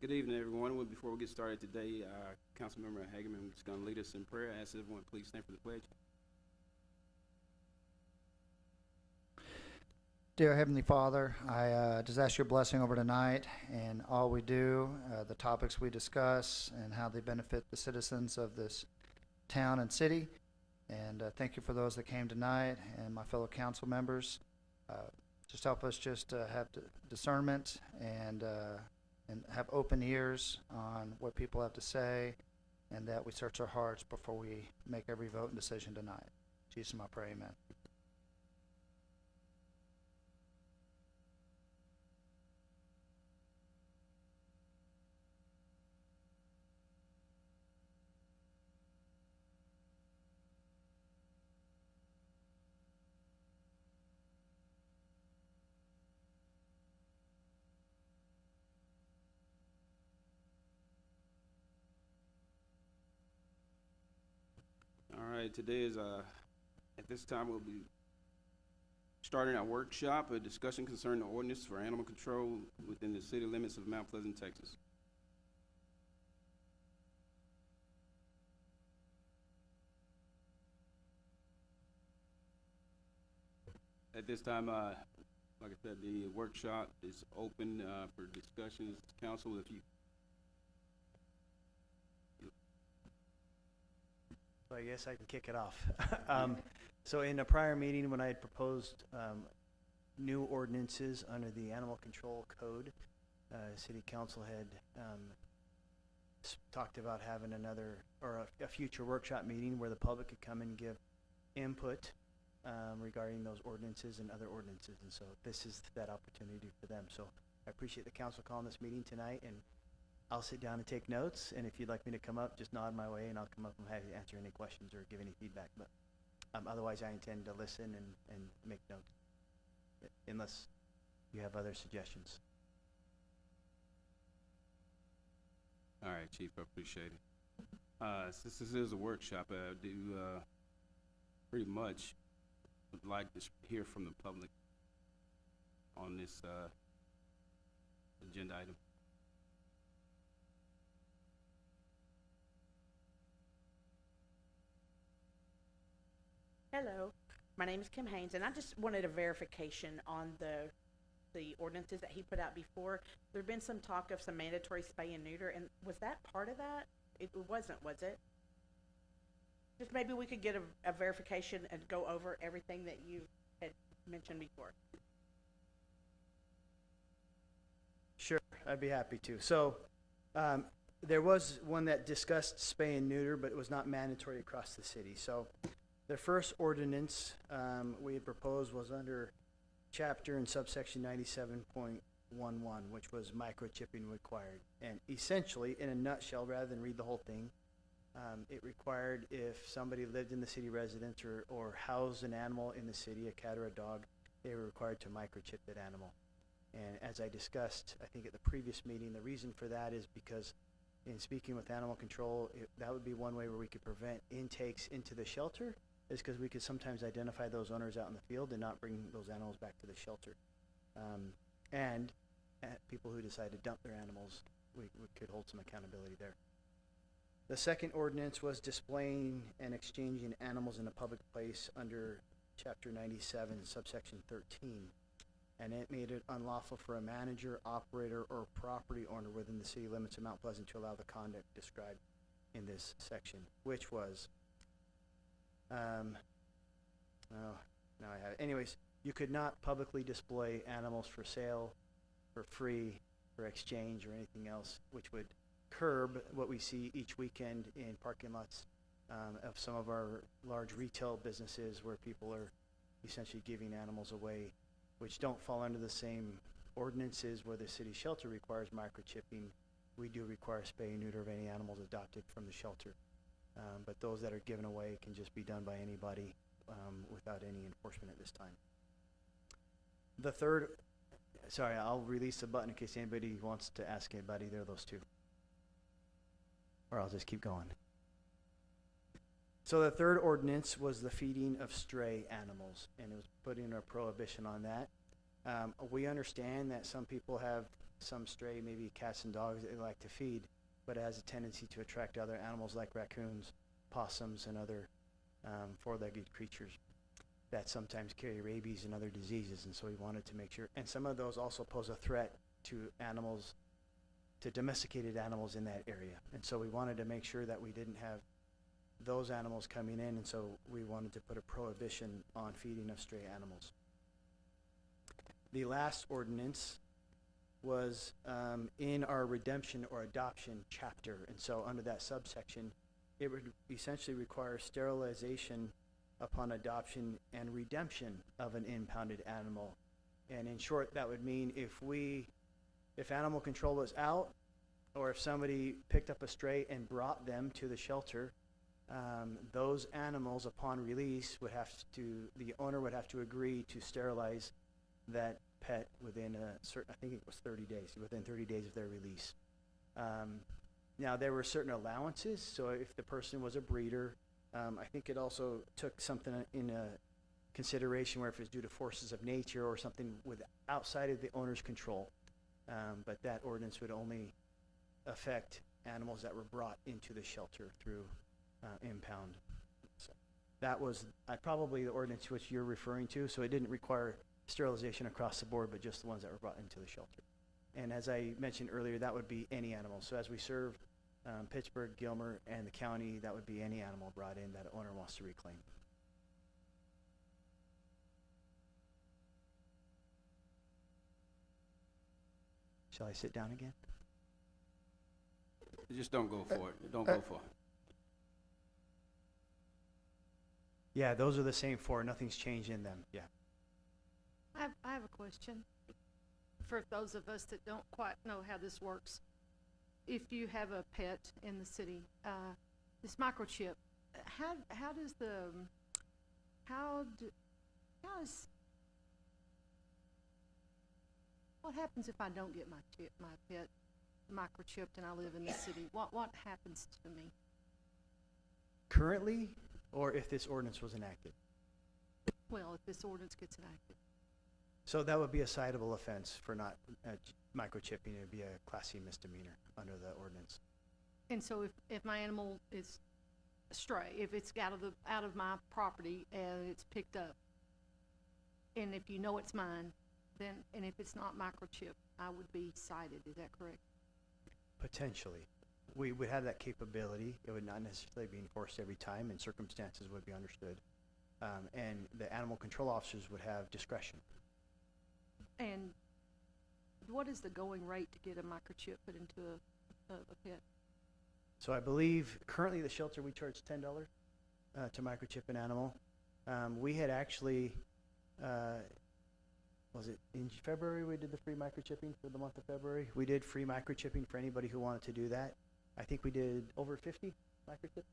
Good evening, everyone. Well, before we get started today, Councilmember Hageman is going to lead us in prayer. I ask everyone please stand for the pledge. Dear Heavenly Father, I just ask your blessing over tonight and all we do, the topics we discuss, and how they benefit the citizens of this town and city. And thank you for those that came tonight and my fellow council members. Just help us just have discernment and have open ears on what people have to say, and that we search our hearts before we make every vote and decision tonight. In Jesus' name I pray, amen. All right, today is, at this time, we'll be starting our workshop, a discussion concerning the ordinance for animal control within the city limits of Mount Pleasant, Texas. At this time, like I said, the workshop is open for discussions. Council, if you So I guess I can kick it off. So in a prior meeting, when I had proposed new ordinances under the Animal Control Code, City Council had talked about having another, or a future workshop meeting where the public could come and give input regarding those ordinances and other ordinances. And so this is that opportunity for them. So I appreciate the council calling this meeting tonight, and I'll sit down and take notes, and if you'd like me to come up, just nod my way, and I'll come up and happy to answer any questions or give any feedback. But otherwise, I intend to listen and make notes, unless you have other suggestions. All right, Chief, I appreciate it. Since this is a workshop, I do pretty much would like to hear from the public on this agenda item. Hello, my name is Kim Haynes, and I just wanted a verification on the ordinances that he put out before. There'd been some talk of some mandatory spay and neuter, and was that part of that? It wasn't, was it? Just maybe we could get a verification and go over everything that you had mentioned before. Sure, I'd be happy to. So there was one that discussed spay and neuter, but it was not mandatory across the city. So the first ordinance we had proposed was under chapter and subsection 97.11, which was microchipping required. And essentially, in a nutshell, rather than read the whole thing, it required if somebody lived in the city residence or housed an animal in the city, a cat or a dog, they were required to microchip that animal. And as I discussed, I think at the previous meeting, the reason for that is because in speaking with animal control, that would be one way where we could prevent intakes into the shelter, is because we could sometimes identify those owners out in the field and not bring those animals back to the shelter. And people who decide to dump their animals, we could hold some accountability there. The second ordinance was displaying and exchanging animals in a public place under chapter 97, subsection 13. And it made it unlawful for a manager, operator, or property owner within the city limits of Mount Pleasant to allow the conduct described in this section, which was now I have it. Anyways, you could not publicly display animals for sale, for free, for exchange, or anything else, which would curb what we see each weekend in parking lots of some of our large retail businesses where people are essentially giving animals away, which don't fall under the same ordinances where the city shelter requires microchipping. We do require spay and neuter of any animals adopted from the shelter. But those that are given away can just be done by anybody without any enforcement at this time. The third, sorry, I'll release the button in case anybody wants to ask about either of those two. Or I'll just keep going. So the third ordinance was the feeding of stray animals, and it was putting a prohibition on that. We understand that some people have some stray, maybe cats and dogs that they like to feed, but it has a tendency to attract other animals like raccoons, possums, and other four-legged creatures that sometimes carry rabies and other diseases. And so we wanted to make sure, and some of those also pose a threat to animals, to domesticated animals in that area. And so we wanted to make sure that we didn't have those animals coming in, and so we wanted to put a prohibition on feeding of stray animals. The last ordinance was in our redemption or adoption chapter, and so under that subsection, it would essentially require sterilization upon adoption and redemption of an impounded animal. And in short, that would mean if animal control was out, or if somebody picked up a stray and brought them to the shelter, those animals upon release the owner would have to agree to sterilize that pet within a certain, I think it was 30 days, within 30 days of their release. Now, there were certain allowances, so if the person was a breeder, I think it also took something in consideration where if it's due to forces of nature or something outside of the owner's control. But that ordinance would only affect animals that were brought into the shelter through impound. So that was probably the ordinance which you're referring to, so it didn't require sterilization across the board, but just the ones that were brought into the shelter. And as I mentioned earlier, that would be any animal. So as we serve Pittsburgh, Gilmer, and the county, that would be any animal brought in that owner wants to reclaim. Shall I sit down again? Just don't go for it. Don't go for it. Yeah, those are the same four. Nothing's changed in them. Yeah. I have a question for those of us that don't quite know how this works. If you have a pet in the city, this microchip, what happens if I don't get my pet microchipped and I live in the city? What happens to me? Currently, or if this ordinance was enacted? Well, if this ordinance gets enacted. So that would be a citable offense for not microchipping. It would be a Class C misdemeanor under the ordinance. And so if my animal is stray, if it's out of my property and it's picked up, and if you know it's mine, then, and if it's not microchipped, I would be cited. Is that correct? Potentially. We would have that capability. It would not necessarily be enforced every time, and circumstances would be understood. And the animal control officers would have discretion. And what is the going rate to get a microchip put into a pet? So I believe currently the shelter, we charge $10 to microchip an animal. We had actually, was it in February we did the free microchipping for the month of February? We did free microchipping for anybody who wanted to do that. I think we did over 50 microchips.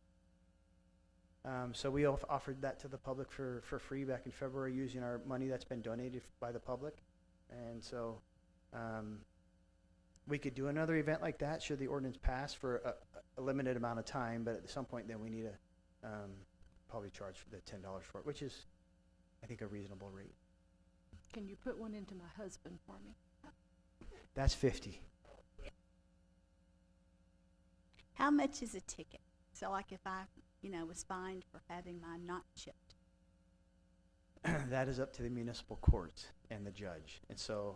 So we offered that to the public for free back in February using our money that's been donated by the public. And so we could do another event like that should the ordinance pass for a limited amount of time, but at some point then we need to probably charge the $10 for it, which is, I think, a reasonable rate. Can you put one into my husband for me? That's 50. How much is a ticket? So like if I, was fined for having mine not chipped. That is up to the municipal court and the judge. And so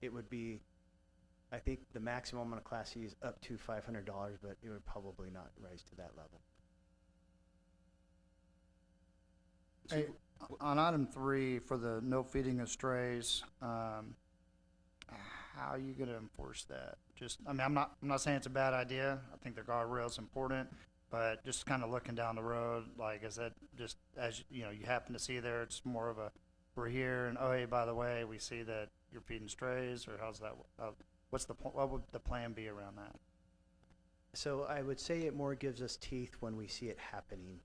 it would be, I think the maximum on a Class C is up to $500, but it would probably not rise to that level. Hey, on item 3 for the no feeding of strays, how are you going to enforce that? I'm not saying it's a bad idea. I think the guardrail's important, but just kind of looking down the road, like, is that just as you happen to see there, it's more of a, we're here and oh hey, by the way, we see that you're feeding strays, or how's that? What would the plan be around that? So I would say it more gives us teeth when we see it happening.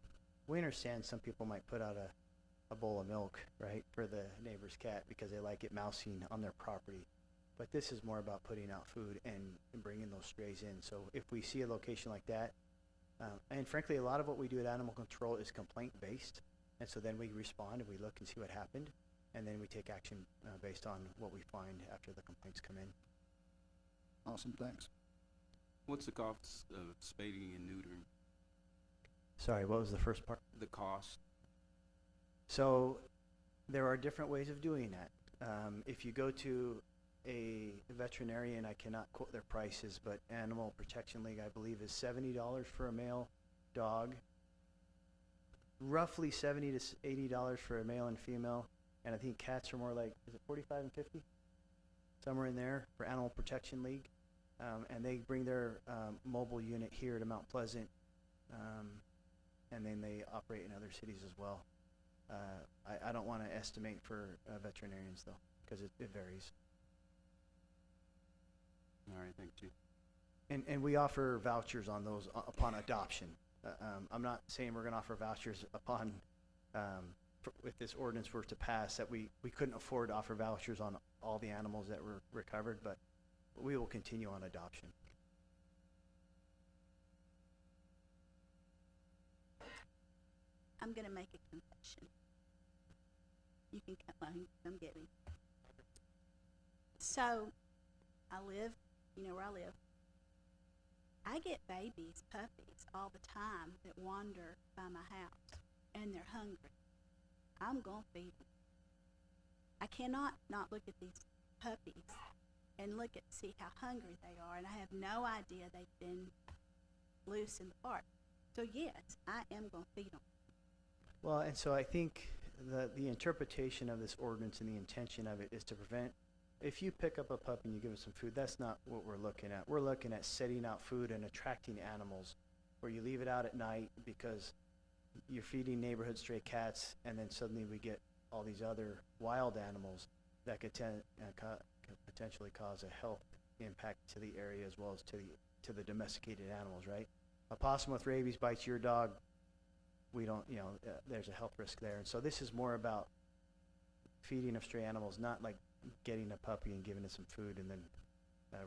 We understand some people might put out a bowl of milk, right, for the neighbor's cat because they like it mousing on their property. But this is more about putting out food and bringing those strays in. So if we see a location like that, and frankly, a lot of what we do at animal control is complaint-based. And so then we respond and we look and see what happened. And then we take action based on what we find after the complaints come in. Awesome, thanks. What's the cost of spading and neutering? Sorry, what was the first part? The cost? So there are different ways of doing that. If you go to a veterinarian, I cannot quote their prices, but Animal Protection League, I believe, is $70 for a male dog, roughly $70 to $80 for a male and female, and I think cats are more like, is it 45 and 50? Somewhere in there for Animal Protection League. And they bring their mobile unit here to Mount Pleasant, and then they operate in other cities as well. I don't want to estimate for veterinarians though, because it varies. All right, thank you. And we offer vouchers on those upon adoption. I'm not saying we're going to offer vouchers upon, if this ordinance were to pass, that we couldn't afford to offer vouchers on all the animals that were recovered, but we will continue on adoption. I'm gonna make a confession. You can come get me. So, I live, you know where I live. I get babies, puppies, all the time that wander by my house, and they're hungry. I'm gonna feed them. I cannot not look at these puppies and see how hungry they are, and I have no idea they've been loose in the park. So yes, I am gonna feed them. Well, and so I think the interpretation of this ordinance and the intention of it is to prevent, if you pick up a puppy and you give it some food, that's not what we're looking at. We're looking at setting out food and attracting animals, where you leave it out at night because you're feeding neighborhood stray cats, and then suddenly we get all these other wild animals that could potentially cause a health impact to the area as well as to the domesticated animals, right? A possum with rabies bites your dog, we don't, there's a health risk there. And so this is more about feeding of stray animals, not like getting a puppy and giving it some food and then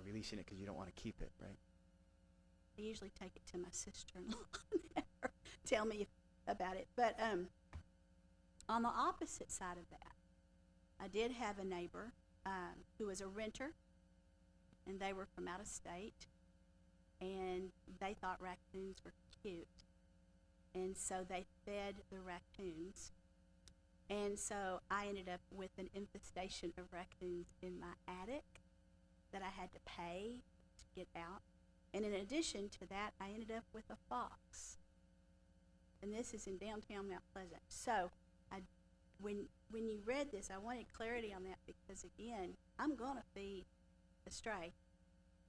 releasing it because you don't want to keep it, right? I usually take it to my sister-in-law and have her tell me about it. But on the opposite side of that, I did have a neighbor who was a renter, and they were from out of state, and they thought raccoons were cute. And so they fed the raccoons. And so I ended up with an infestation of raccoons in my attic that I had to pay to get out. And in addition to that, I ended up with a fox. And this is in downtown Mount Pleasant. So when you read this, I wanted clarity on that because, again, I'm going to feed a stray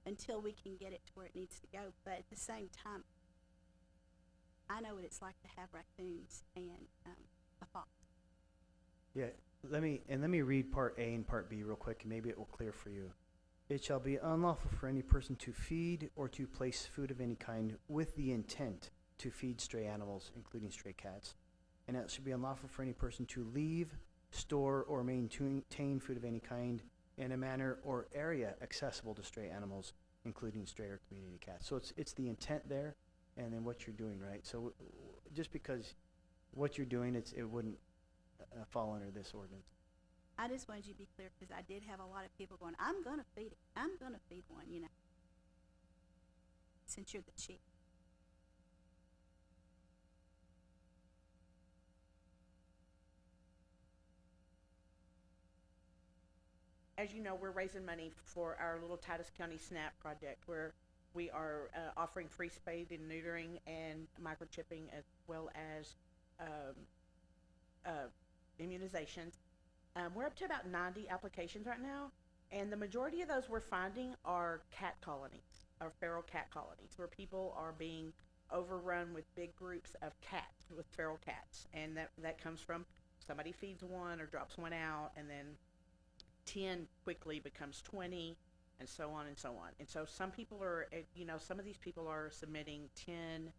until we can get it to where it needs to go. But at the same time, I know what it's like to have raccoons and a fox. Yeah, let me read part A and part B real quick, and maybe it will clear for you. It shall be unlawful for any person to feed or to place food of any kind with the intent to feed stray animals, including stray cats. And it should be unlawful for any person to leave, store, or maintain food of any kind in a manner or area accessible to stray animals, including stray or community cats. So it's the intent there, and then what you're doing, right? So just because what you're doing, it wouldn't fall under this ordinance. I just wanted you to be clear because I did have a lot of people going, I'm going to feed it. I'm going to feed one, since you're the chief. As you know, we're raising money for our little Titus County SNAP project, where we are offering free spade and neutering and microchipping, as well as immunizations. We're up to about 90 applications right now, and the majority of those we're finding are cat colonies, or feral cat colonies, where people are being overrun with big groups of cats, with feral cats. And that comes from somebody feeds one or drops one out, and then 10 quickly becomes 20, and so on and so on. And so some people are, some of these people are submitting 10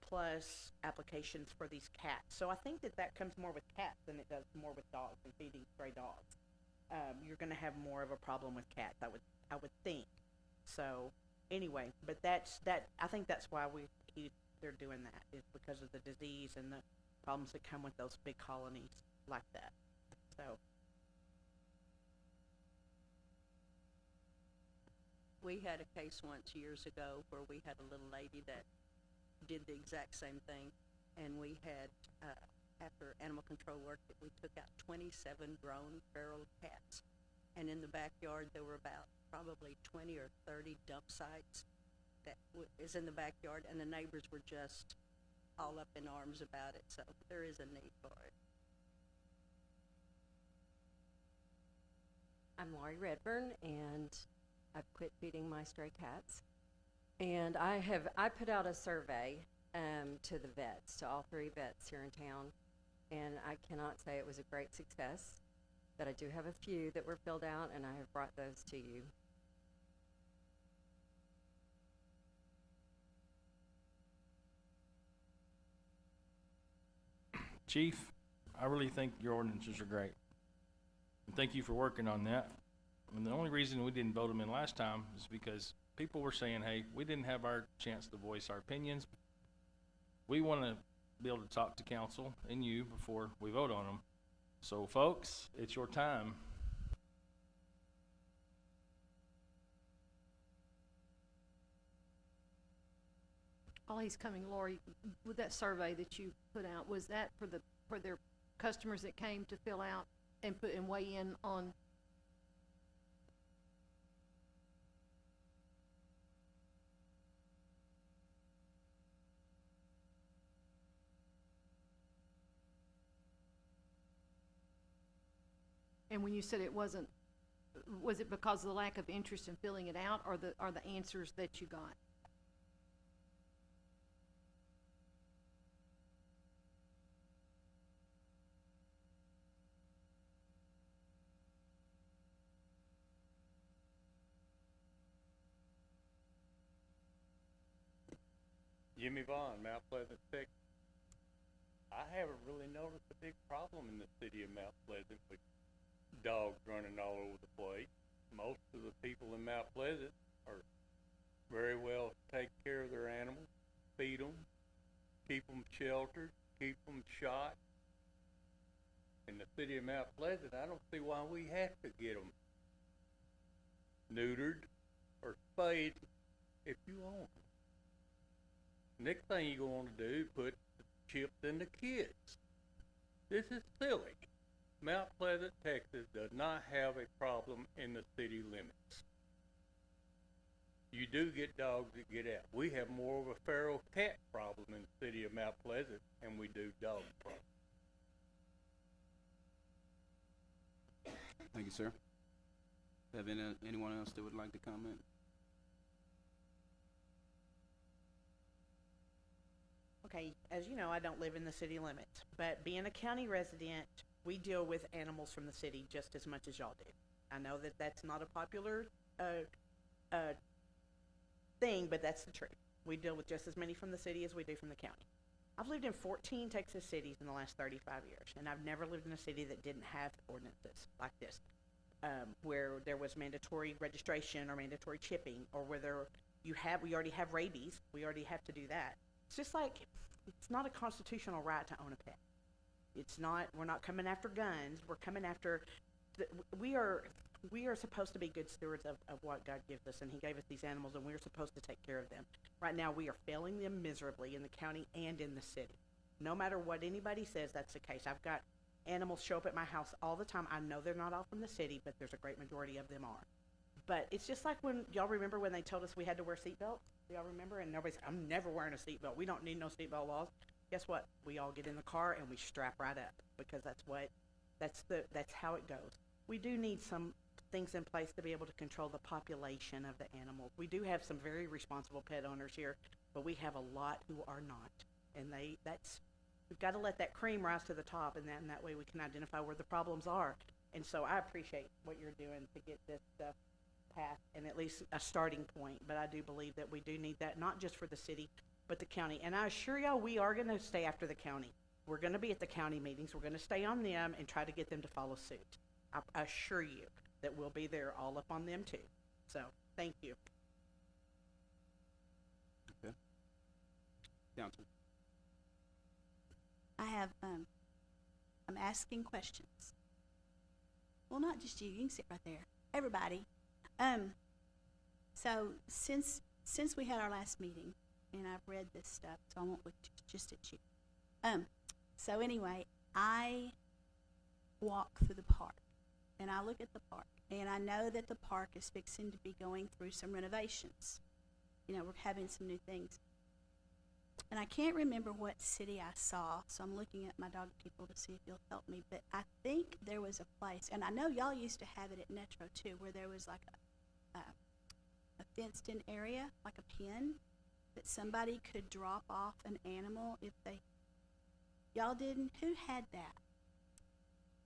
plus applications for these cats. So I think that comes more with cats than it does more with dogs and feeding stray dogs. You're going to have more of a problem with cats, I would think. So anyway, but I think that's why they're doing that, is because of the disease and the problems that come with those big colonies like that. So We had a case once years ago where we had a little lady that did the exact same thing, and we had, after animal control worked, we took out 27 grown feral cats. And in the backyard, there were about probably 20 or 30 dump sites that is in the backyard, and the neighbors were just all up in arms about it, so there is a need for it. I'm Laurie Redburn, and I've quit feeding my stray cats. And I put out a survey to the vets, to all 3 vets here in town, and I cannot say it was a great success, but I do have a few that were filled out, and I have brought those to you. Chief, I really think your ordinances are great. And thank you for working on that. And the only reason we didn't vote them in last time is because people were saying, hey, we didn't have our chance to voice our opinions. We want to be able to talk to council and you before we vote on them. So folks, it's your time. While he's coming, Lori, with that survey that you put out, was that for their customers that came to fill out and weigh in on? And when you said it wasn't, was it because of the lack of interest in filling it out, or the answers that you got? Jimmy Vaughn, Mount Pleasant, Texas. I haven't really noticed a big problem in the city of Mount Pleasant with dogs running all over the place. Most of the people in Mount Pleasant are very well take care of their animals, feed them, keep them sheltered, keep them shot. In the city of Mount Pleasant, I don't see why we have to get them neutered or spayed if you want them. Next thing you're going to do is put chips in the kids. This is silly. Mount Pleasant, Texas does not have a problem in the city limits. You do get dogs that get out. We have more of a feral cat problem in the city of Mount Pleasant than we do dog problem. Thank you, sir. Have anyone else that would like to comment? Okay, as you know, I don't live in the city limits, but being a county resident, we deal with animals from the city just as much as y'all do. I know that that's not a popular thing, but that's the truth. We deal with just as many from the city as we do from the county. I've lived in 14 Texas cities in the last 35 years, and I've never lived in a city that didn't have ordinances like this, where there was mandatory registration or mandatory chipping, or where we already have rabies. We already have to do that. It's just like, it's not a constitutional right to own a pet. It's not, we're not coming after guns, we're coming after, we are supposed to be good stewards of what God gives us, and He gave us these animals, and we're supposed to take care of them. Right now, we are failing them miserably in the county and in the city. No matter what anybody says, that's the case. I've got animals show up at my house all the time. I know they're not all from the city, but there's a great majority of them are. But it's just like when, y'all remember when they told us we had to wear seatbelts? Y'all remember? And nobody's, I'm never wearing a seatbelt. We don't need no seatbelt laws. Guess what? We all get in the car and we strap right up, because that's how it goes. We do need some things in place to be able to control the population of the animals. We do have some very responsible pet owners here, but we have a lot who are not. And we've got to let that cream rise to the top, and that way we can identify where the problems are. And so I appreciate what you're doing to get this stuff passed, and at least a starting point. But I do believe that we do need that, not just for the city, but the county. And I assure y'all, we are going to stay after the county. We're going to be at the county meetings. We're going to stay on them and try to get them to follow suit. I assure you that we'll be there all up on them too. So, thank you. Okay. Council. I have, I'm asking questions. Well, not just you. You can sit right there. Everybody. So since we had our last meeting, and I've read this stuff, so I won't look just at you. So anyway, I walk through the park, and I look at the park, and I know that the park is fixing to be going through some renovations. You know, we're having some new things. And I can't remember what city I saw, so I'm looking at my dog people to see if you'll help me. But I think there was a place, and I know y'all used to have it at Metro too, where there was like a fenced-in area, like a pen, that somebody could drop off an animal if they. Y'all didn't? Who had that?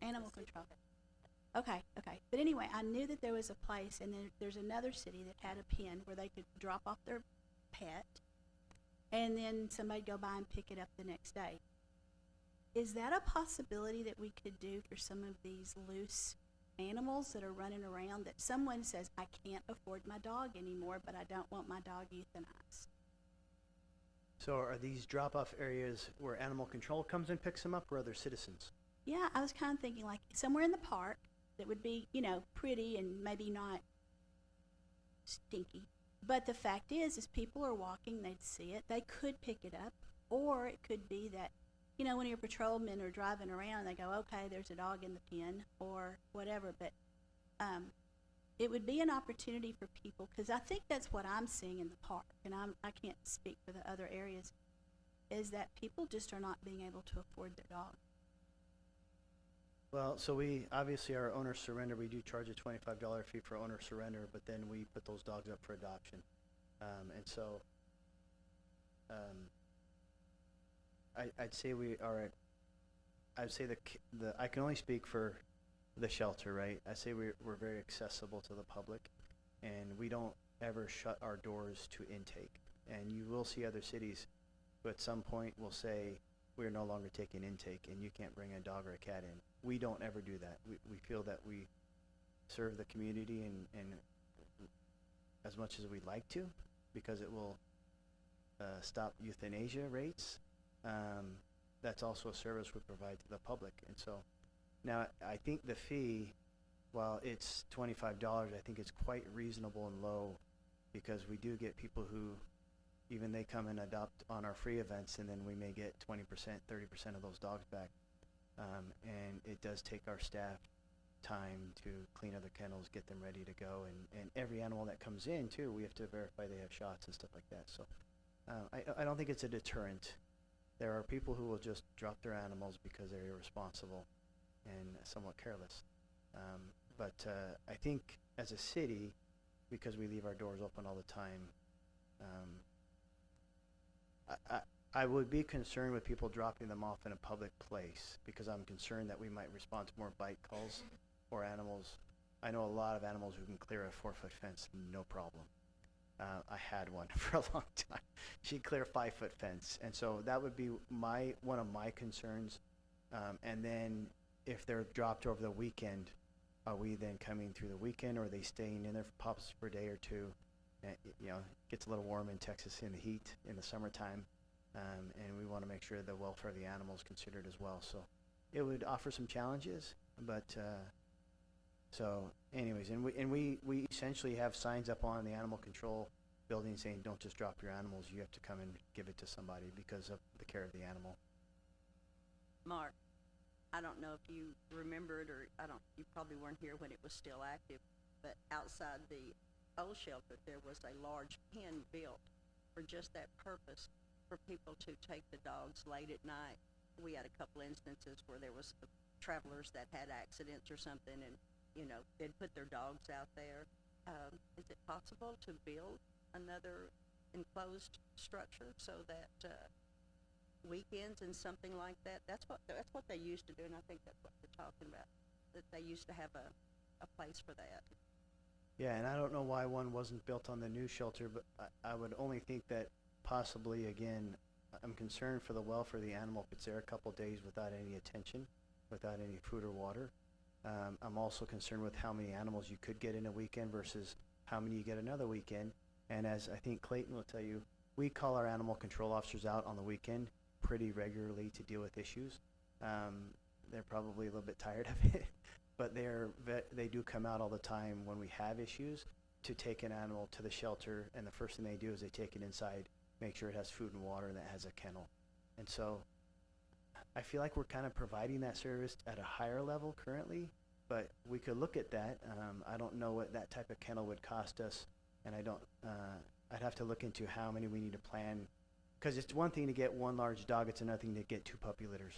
Animal control. Okay. But anyway, I knew that there was a place, and then there's another city that had a pen where they could drop off their pet, and then somebody'd go by and pick it up the next day. Is that a possibility that we could do for some of these loose animals that are running around, that someone says, I can't afford my dog anymore, but I don't want my dog euthanized? So are these drop-off areas where animal control comes and picks them up, or other citizens? Yeah, I was kind of thinking like somewhere in the park that would be, you know, pretty and maybe not stinky. But the fact is people are walking, they'd see it, they could pick it up, or it could be that, you know, when your patrolmen are driving around, they go, okay, there's a dog in the pen, or whatever. But it would be an opportunity for people, because I think that's what I'm seeing in the park, and I can't speak for the other areas, is that people just are not being able to afford their dog. Well, so we, obviously our owner surrender, we do charge a $25 fee for owner surrender, but then we put those dogs up for adoption. I'd say we are, I'd say I can only speak for the shelter, right? I say we're very accessible to the public, and we don't ever shut our doors to intake. And you will see other cities who at some point will say, we're no longer taking intake and you can't bring a dog or a cat in. We don't ever do that. We feel that we serve the community and as much as we'd like to, because it will stop euthanasia rates. That's also a service we provide to the public. And so now I think the fee, while it's $25, I think it's quite reasonable and low, because we do get people who even they come and adopt on our free events, and then we may get 20%, 30% of those dogs back. And it does take our staff time to clean other kennels, get them ready to go, and every animal that comes in too, we have to verify they have shots and stuff like that. So I don't think it's a deterrent. There are people who will just drop their animals because they're irresponsible and somewhat careless. But I think as a city, because we leave our doors open all the time, I would be concerned with people dropping them off in a public place, because I'm concerned that we might respond to more bite calls or animals. I know a lot of animals who can clear a 4-foot fence, no problem. I had one for a long time. She'd clear a 5-foot fence. And so that would be one of my concerns. And then if they're dropped over the weekend, are we then coming through the weekend, or are they staying in there possibly for a day or two? You know, it gets a little warm in Texas in the heat in the summertime, and we want to make sure the welfare of the animal is considered as well. So it would offer some challenges, but so anyways, and we essentially have signs up on the animal control building saying, don't just drop your animals, you have to come and give it to somebody because of the care of the animal. Mark, I don't know if you remember it, or you probably weren't here when it was still active, but outside the old shelter, there was a large pen built for just that purpose, for people to take the dogs late at night. We had a couple instances where there was travelers that had accidents or something, and you know, they'd put their dogs out there. Is it possible to build another enclosed structure so that weekends and something like that? That's what they used to do, and I think that's what we're talking about. That they used to have a place for that. Yeah, and I don't know why one wasn't built on the new shelter, but I would only think that possibly, again, I'm concerned for the welfare of the animal if it's there a couple of days without any attention, without any food or water. I'm also concerned with how many animals you could get in a weekend versus how many you get another weekend. And as I think Clayton will tell you, we call our animal control officers out on the weekend pretty regularly to deal with issues. They're probably a little bit tired of it. But they do come out all the time when we have issues, to take an animal to the shelter, and the first thing they do is they take it inside, make sure it has food and water, and that it has a kennel. And so I feel like we're kind of providing that service at a higher level currently, but we could look at that. I don't know what that type of kennel would cost us, and I'd have to look into how many we need to plan, because it's one thing to get one large dog, it's another thing to get 2 puppy litters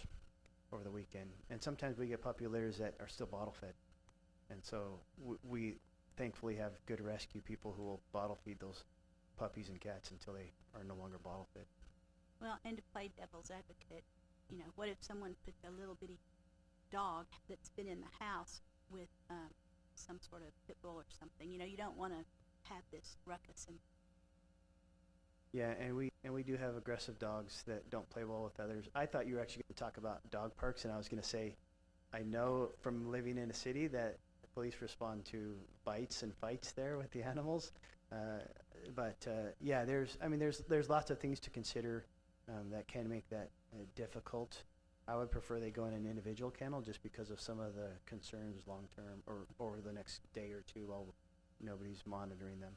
over the weekend. And sometimes we get puppy litters that are still bottle fed. And so we thankfully have good rescue people who will bottle feed those puppies and cats until they are no longer bottle fed. Well, and to play devil's advocate, what if someone put a little bitty dog that's been in the house with some sort of pit bull or something? You don't want to have this ruckus. And Yeah, and we do have aggressive dogs that don't play well with others. I thought you were actually going to talk about dog parks, and I was going to say, I know from living in a city that police respond to bites and fights there with the animals. Yeah, there's lots of things to consider that can make that difficult. I would prefer they go in an individual kennel just because of some of the concerns long term or over the next day or two while nobody's monitoring them.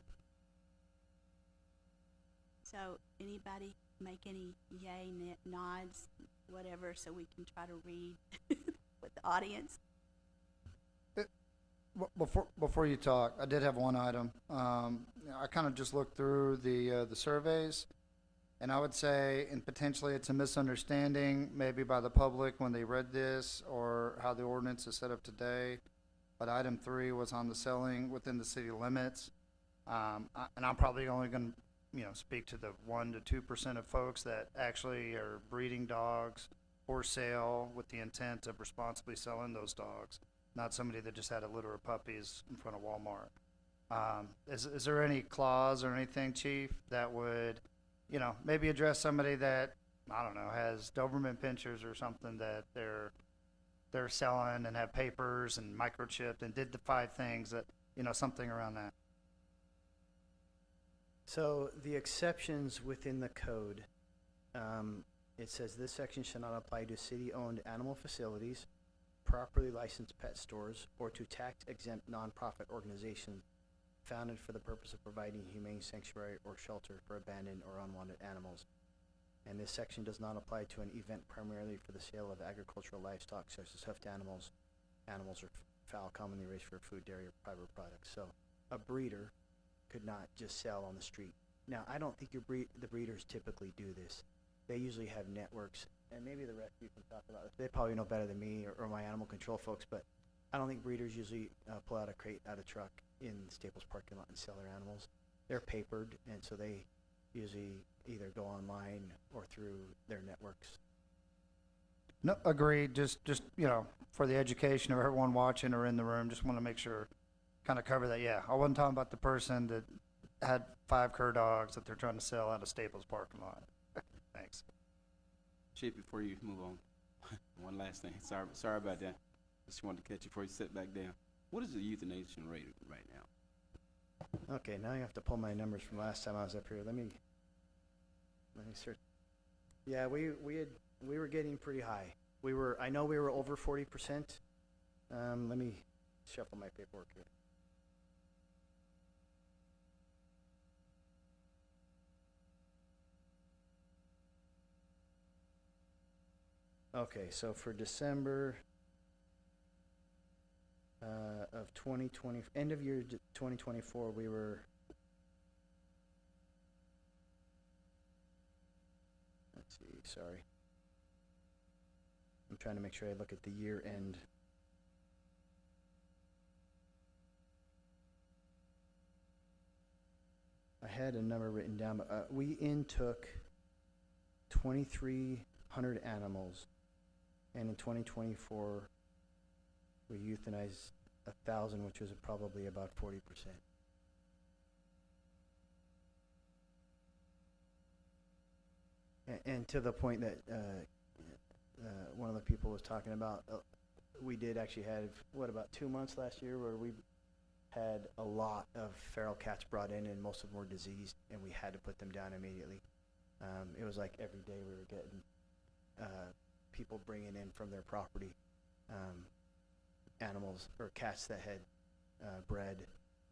so anybody make any yay, nods, whatever, so we can try to read with the audience? Before you talk, I did have one item. I kind of just looked through the surveys, and I would say, and potentially it's a misunderstanding maybe by the public when they read this or how the ordinance is set up today. But item 3 was on the selling within the city limits. And I'm probably only going to, speak to the 1 to 2% of folks that actually are breeding dogs for sale with the intent of responsibly selling those dogs. Not somebody that just had a litter of puppies in front of Walmart. Is there any clause or anything, Chief, that would, maybe address somebody that, I don't know, has Doberman pinchers or something that they're selling and have papers and microchipped and did the 5 things that, something around that? So the exceptions within the code, it says this section shall not apply to city-owned animal facilities, properly licensed pet stores, or to tax-exempt nonprofit organizations founded for the purpose of providing humane sanctuary or shelter for abandoned or unwanted animals. And this section does not apply to an event primarily for the sale of agricultural livestock such as hoofed animals or fowl commonly raised for food, dairy, or fiber products. So a breeder could not just sell on the street. Now, I don't think the breeders typically do this. They usually have networks, and maybe the rest of you can talk about this. They probably know better than me or my animal control folks, but I don't think breeders usually pull out a crate out of truck in Staples parking lot and sell their animals. They're papered, and so they usually either go online or through their networks. No, agreed. Just for the education of everyone watching or in the room, just want to make sure, kind of cover that. Yeah, I wasn't talking about the person that had 5 cur dogs that they're trying to sell out of Staples parking lot. Thanks. Chief, before you move on, one last thing. Sorry about that. Just wanted to catch you before you sit back down. What is the euthanization rate right now? Okay, now you have to pull my numbers from last time I was up here. Let me search. Yeah, we were getting pretty high. I know we were over 40%. Let me shuffle my paperwork here. Okay, so for December of 2020, end of year 2024, we were, let's see, sorry. I'm trying to make sure I look at the year end. I had a number written down, but we intook 2,300 animals. And in 2024, we euthanized 1,000, which was probably about 40%. And to the point that one of the people was talking about, we did actually have, about 2 months last year where we had a lot of feral cats brought in, and most of them were diseased, and we had to put them down immediately. It was like every day we were getting people bringing in from their property animals or cats that had bred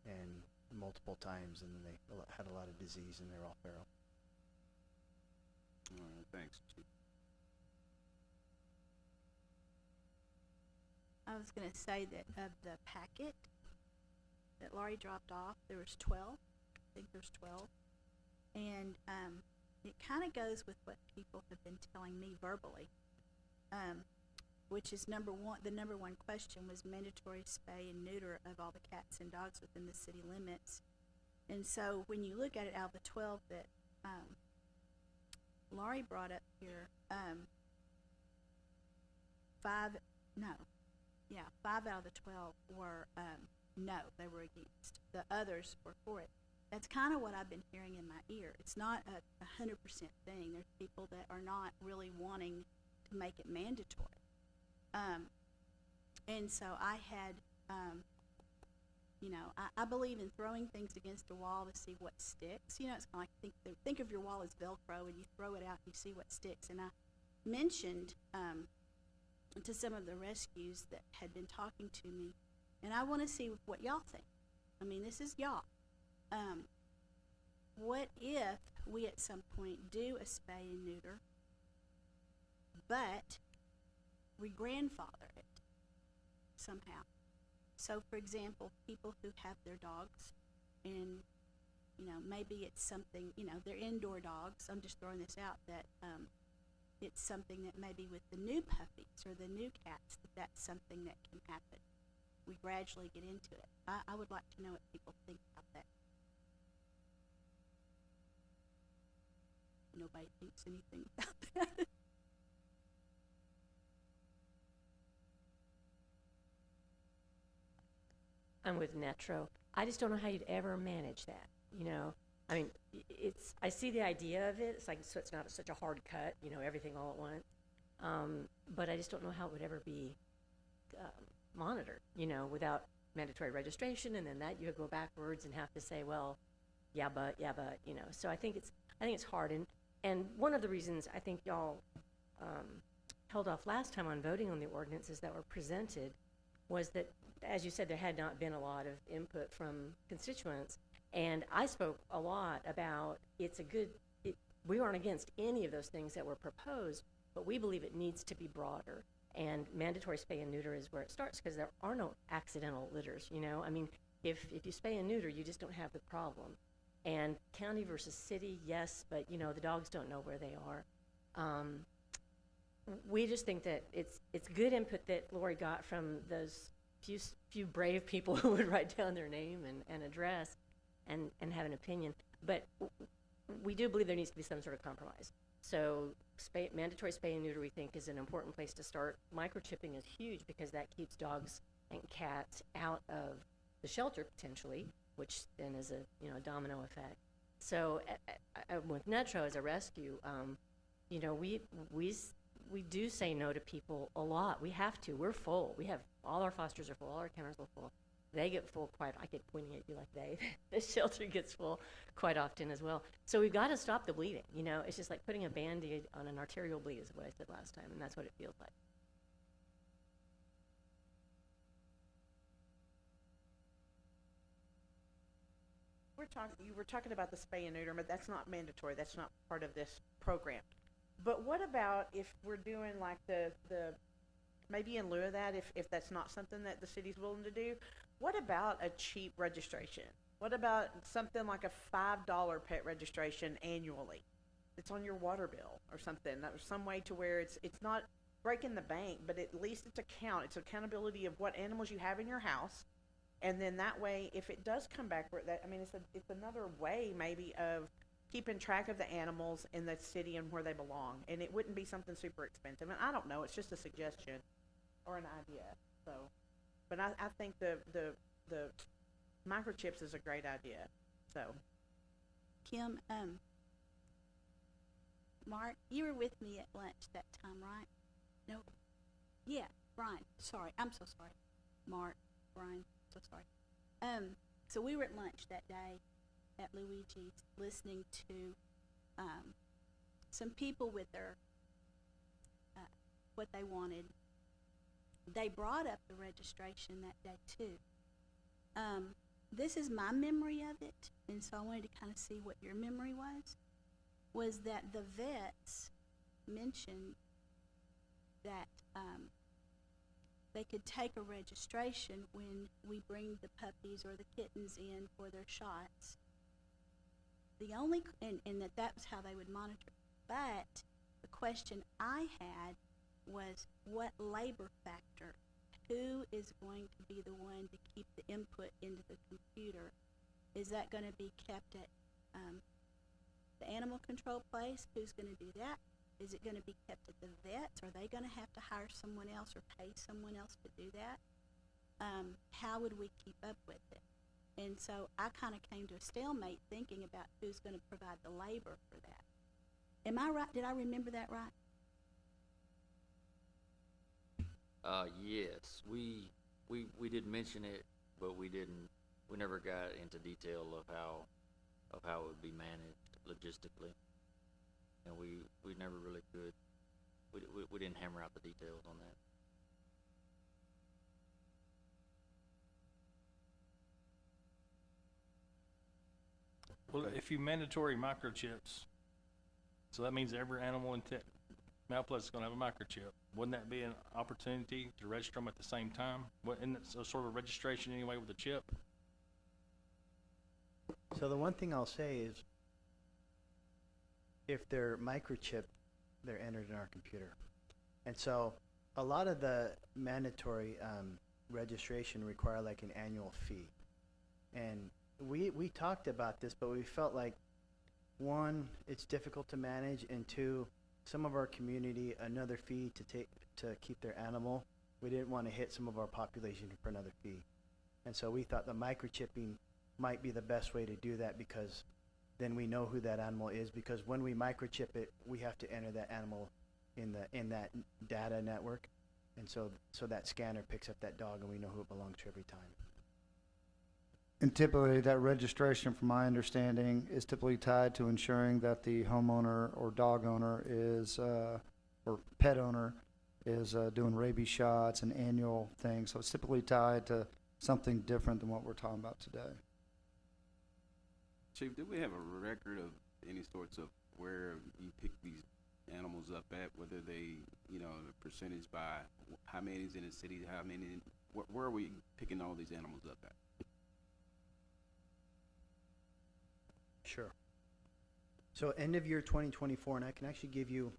and multiple times, and then they had a lot of disease, and they're all feral. All right, thanks, Chief. I was gonna say that of the packet that Laurie dropped off, there was 12. I think there's 12. And, it kinda goes with what people have been telling me verbally. Which is the number one question was mandatory spay and neuter of all the cats and dogs within the city limits. And so when you look at it, out of the 12 that, Laurie brought up here, 5 out of the 12 were, no, they were against. The others were for it. That's kind of what I've been hearing in my ear. It's not a 100% thing. There's people that are not really wanting to make it mandatory. And so I had, I believe in throwing things against a wall to see what sticks. You know, it's kind of like think of your wall as Velcro, and you throw it out and you see what sticks. And I mentioned to some of the rescues that had been talking to me, and I want to see what y'all think. I mean, this is y'all. What if we at some point do a spay and neuter, but we grandfather it somehow? So, for example, people who have their dogs and, maybe it's something, they're indoor dogs. I'm just throwing this out that it's something that maybe with the new puppies or the new cats, that's something that can happen. We gradually get into it. I would like to know what people think about that. Nobody thinks anything about that. I'm with Netro. I just don't know how you'd ever manage that, I mean, I see the idea of it. It's like, so it's not such a hard cut, everything all at once. But I just don't know how it would ever be monitored, without mandatory registration, and then that you would go backwards and have to say, well, yeah, but, So I think it's hard. And one of the reasons I think y'all held off last time on voting on the ordinances that were presented was that, as you said, there had not been a lot of input from constituents. And I spoke a lot about we aren't against any of those things that were proposed, but we believe it needs to be broader. And mandatory spay and neuter is where it starts, because there are no accidental litters, I mean, if you spay and neuter, you just don't have the problem. And county versus city, yes, but, the dogs don't know where they are. We just think that it's good input that Lori got from those few brave people who would write down their name and address and have an opinion. But we do believe there needs to be some sort of compromise. So mandatory spay and neuter, we think, is an important place to start. Microchipping is huge because that keeps dogs and cats out of the shelter potentially, which then is a domino effect. So with Netro as a rescue, we do say no to people a lot. We have to. We're full. All our fosters are full. All our kennels are full. They get full I get pointing at you like the shelter gets full quite often as well. So we've got to stop the bleeding. It's just like putting a Band-Aid on an arterial bleed is what I said last time, and that's what it feels like. You were talking about the spay and neuter, but that's not mandatory. That's not part of this program. But what about if we're doing like the maybe in lieu of that, if that's not something that the city's willing to do, what about a cheap registration? What about something like a $5 pet registration annually? It's on your water bill or something. There's some way to where it's not breaking the bank, but at least it's It's accountability of what animals you have in your house. And then that way, if it does come back, it's another way maybe of keeping track of the animals in the city and where they belong. And it wouldn't be something super expensive. And I don't know, it's just a suggestion or an idea. So, but I think the microchips is a great idea. So, Kim, Mark, you were with me at lunch that time, right? No. Yeah, Brian. Sorry, I'm so sorry. Mark, Brian, so sorry. So we were at lunch that day at Luigi's, listening to some people with their what they wanted. They brought up the registration that day too. this is my memory of it, and so I wanted to kind of see what your memory was that the vets mentioned that they could take a registration when we bring the puppies or the kittens in for their shots. The only, and that was how they would monitor. But the question I had was what labor factor? Who is going to be the one to keep the input into the computer? Is that going to be kept at the animal control place? Who's going to do that? Is it going to be kept at the vets? Are they going to have to hire someone else or pay someone else to do that? How would we keep up with it? And so I kind of came to a stalemate thinking about who's going to provide the labor for that. Am I right? Did I remember that right? Yes, we did mention it, but we never got into detail of how it would be managed logistically. And we never really could, we didn't hammer out the details on that. Well, if you mandatory microchips, so that means every animal in Mount Pleasant is gonna have a microchip. Wouldn't that be an opportunity to register them at the same time? Isn't it sort of a registration anyway with a chip? So the one thing I'll say is, if they're microchipped, they're entered in our computer. And so a lot of the mandatory registration require like an annual fee. And we talked about this, but we felt like, one, it's difficult to manage, and two, some of our community, another fee to keep their animal. We didn't want to hit some of our population for another fee. And so we thought the microchipping might be the best way to do that, because then we know who that animal is, because when we microchip it, we have to enter that animal in that data network. And so that scanner picks up that dog, and we know who it belongs to every time. And typically, that registration, from my understanding, is typically tied to ensuring that the homeowner or dog owner is, or pet owner is doing rabies shots and annual things. So it's typically tied to something different than what we're talking about today. Chief, do we have a record of any sorts of where you pick these animals up at, whether they, the percentage by how many is in the city, how many, where are we picking all these animals up at? Sure. So end of year 2024, and I can actually give you,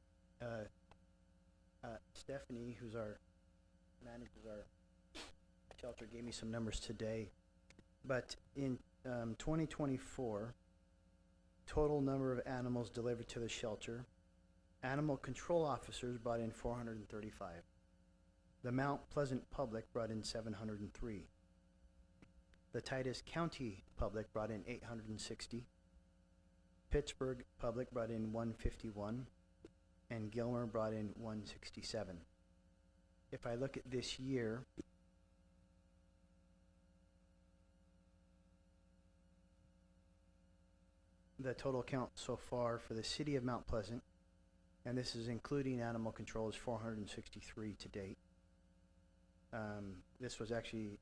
Stephanie, who's manages our shelter, gave me some numbers today. But in 2024, total number of animals delivered to the shelter, animal control officers brought in 435. The Mount Pleasant public brought in 703. The Titus County public brought in 860. Pittsburgh public brought in 151, and Gilmer brought in 167. If I look at this year, the total count so far for the city of Mount Pleasant, and this is including animal control, is 463 to date. This was actually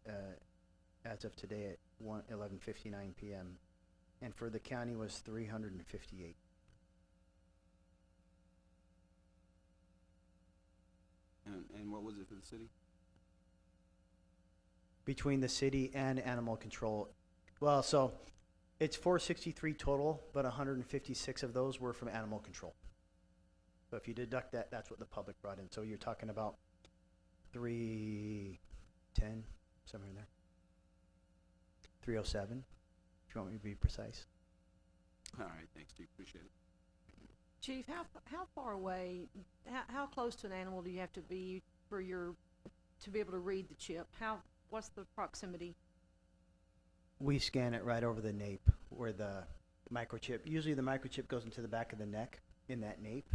as of today at 11:59 p.m. And for the county was 358. And what was it for the city? Between the city and animal control, well, so it's 463 total, but 156 of those were from animal control. So if you deduct that, that's what the public brought in. So you're talking about 310, somewhere in there. 307. If you want me to be precise. All right, thanks, Chief, appreciate it. Chief, how far away, how close to an animal do you have to be to be able to read the chip? What's the proximity? We scan it right over the nape where the microchip, usually the microchip goes into the back of the neck in that nape,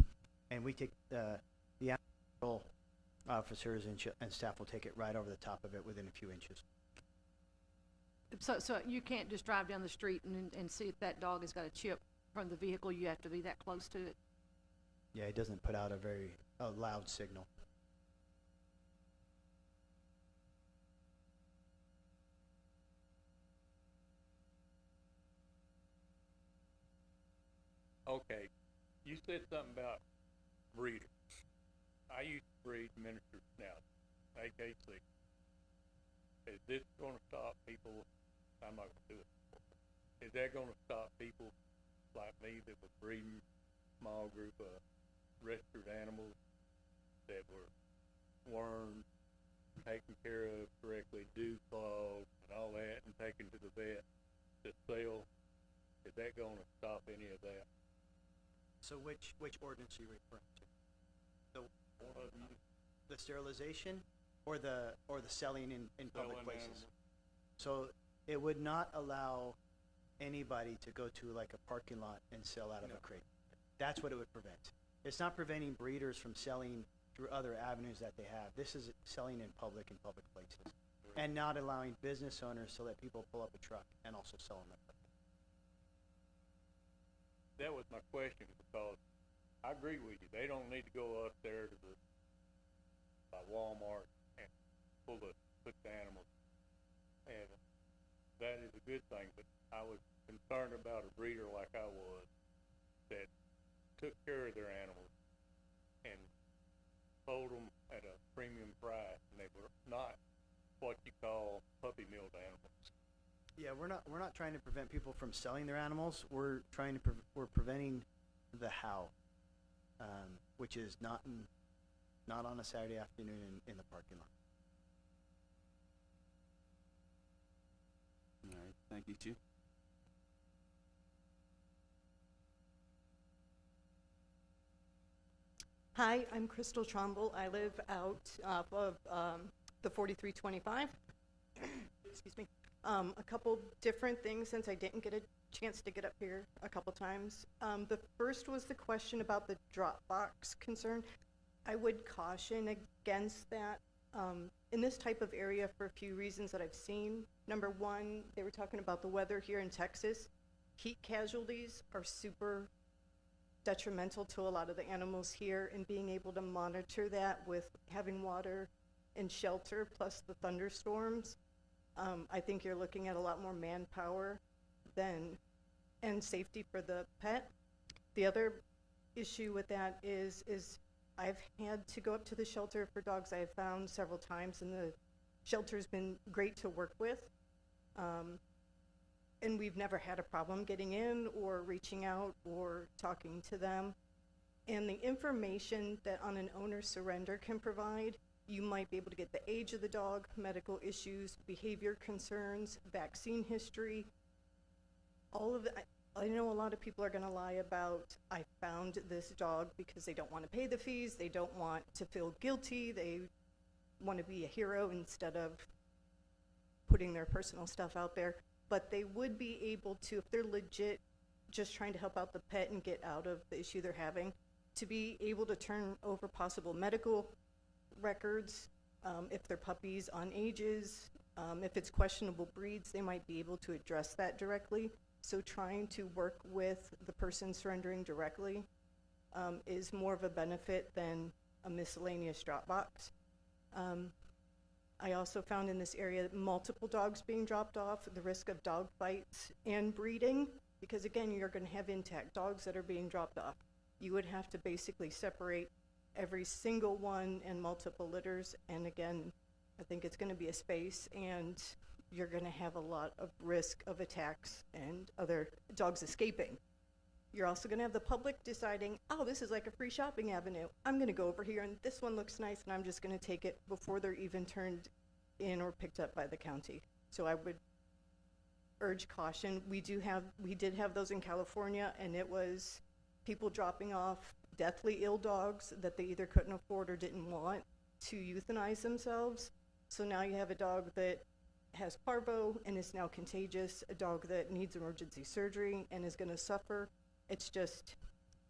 and we take the animal officers and staff will take it right over the top of it within a few inches. So you can't just drive down the street and see if that dog has got a chip from the vehicle. You have to be that close to it. Yeah, it doesn't put out a loud signal. Okay, you said something about breeders. I used to breed miniature snout, AKC. Is this gonna stop people? I'm not gonna do it. Is that gonna stop people like me that was breeding small group of registered animals that were wormed, taken care of correctly, dew claws and all that, and taken to the vet to sell? Is that gonna stop any of that? So which ordinance are you referring to? One of you The sterilization or the selling in public selling places? animals. So it would not allow anybody to go to like a parking lot and sell out of No. a crate. That's what it would prevent. It's not preventing breeders from selling through other avenues that they have. This is selling in public places. And not allowing business owners to let people pull up a truck and also sell them. That was my question, because I agree with you. They don't need to go up there to the, by Walmart and put the animals. And that is a good thing, but I was concerned about a breeder like I was that took care of their animals and sold them at a premium price, and they were not what you call puppy milled animals. Yeah, we're not trying to prevent people from selling their animals. We're we're preventing the how, which is not on a Saturday afternoon in the parking lot. All right, thank you, Chief. Hi, I'm Crystal Trumbull. I live out off of the 4325. Excuse me. A couple different things, since I didn't get a chance to get up here a couple times. The first was the question about the drop box concern. I would caution against that in this type of area for a few reasons that I've seen. Number one, they were talking about the weather here in Texas. Heat casualties are super detrimental to a lot of the animals here, and being able to monitor that with having water and shelter plus the thunderstorms, I think you're looking at a lot more manpower and safety for the pet. The other issue with that is I've had to go up to the shelter for dogs I have found several times, and the shelter's been great to work with. And we've never had a problem getting in or reaching out or talking to them. And the information that on an owner surrender can provide, you might be able to get the age of the dog, medical issues, behavior concerns, vaccine history, all of that. I know a lot of people are gonna lie about, I found this dog because they don't wanna pay the fees, they don't want to feel guilty, they wanna be a hero instead of putting their personal stuff out there. But they would be able to, if they're legit just trying to help out the pet and get out of the issue they're having, to be able to turn over possible medical records, if they're puppies on ages, if it's questionable breeds, they might be able to address that directly. So trying to work with the person surrendering directly is more of a benefit than a miscellaneous drop box. I also found in this area multiple dogs being dropped off, the risk of dog fights and breeding, because again, you're gonna have intact dogs that are being dropped off. You would have to basically separate every single one and multiple litters, and again, I think it's gonna be a space, and you're gonna have a lot of risk of attacks and other dogs escaping. You're also gonna have the public deciding, oh, this is like a free shopping avenue. I'm gonna go over here and this one looks nice and I'm just gonna take it before they're even turned in or picked up by the county. So I would urge caution. We did have those in California, and it was people dropping off deathly ill dogs that they either couldn't afford or didn't want to euthanize themselves. So now you have a dog that has parvo and is now contagious, a dog that needs emergency surgery and is gonna suffer. It's just,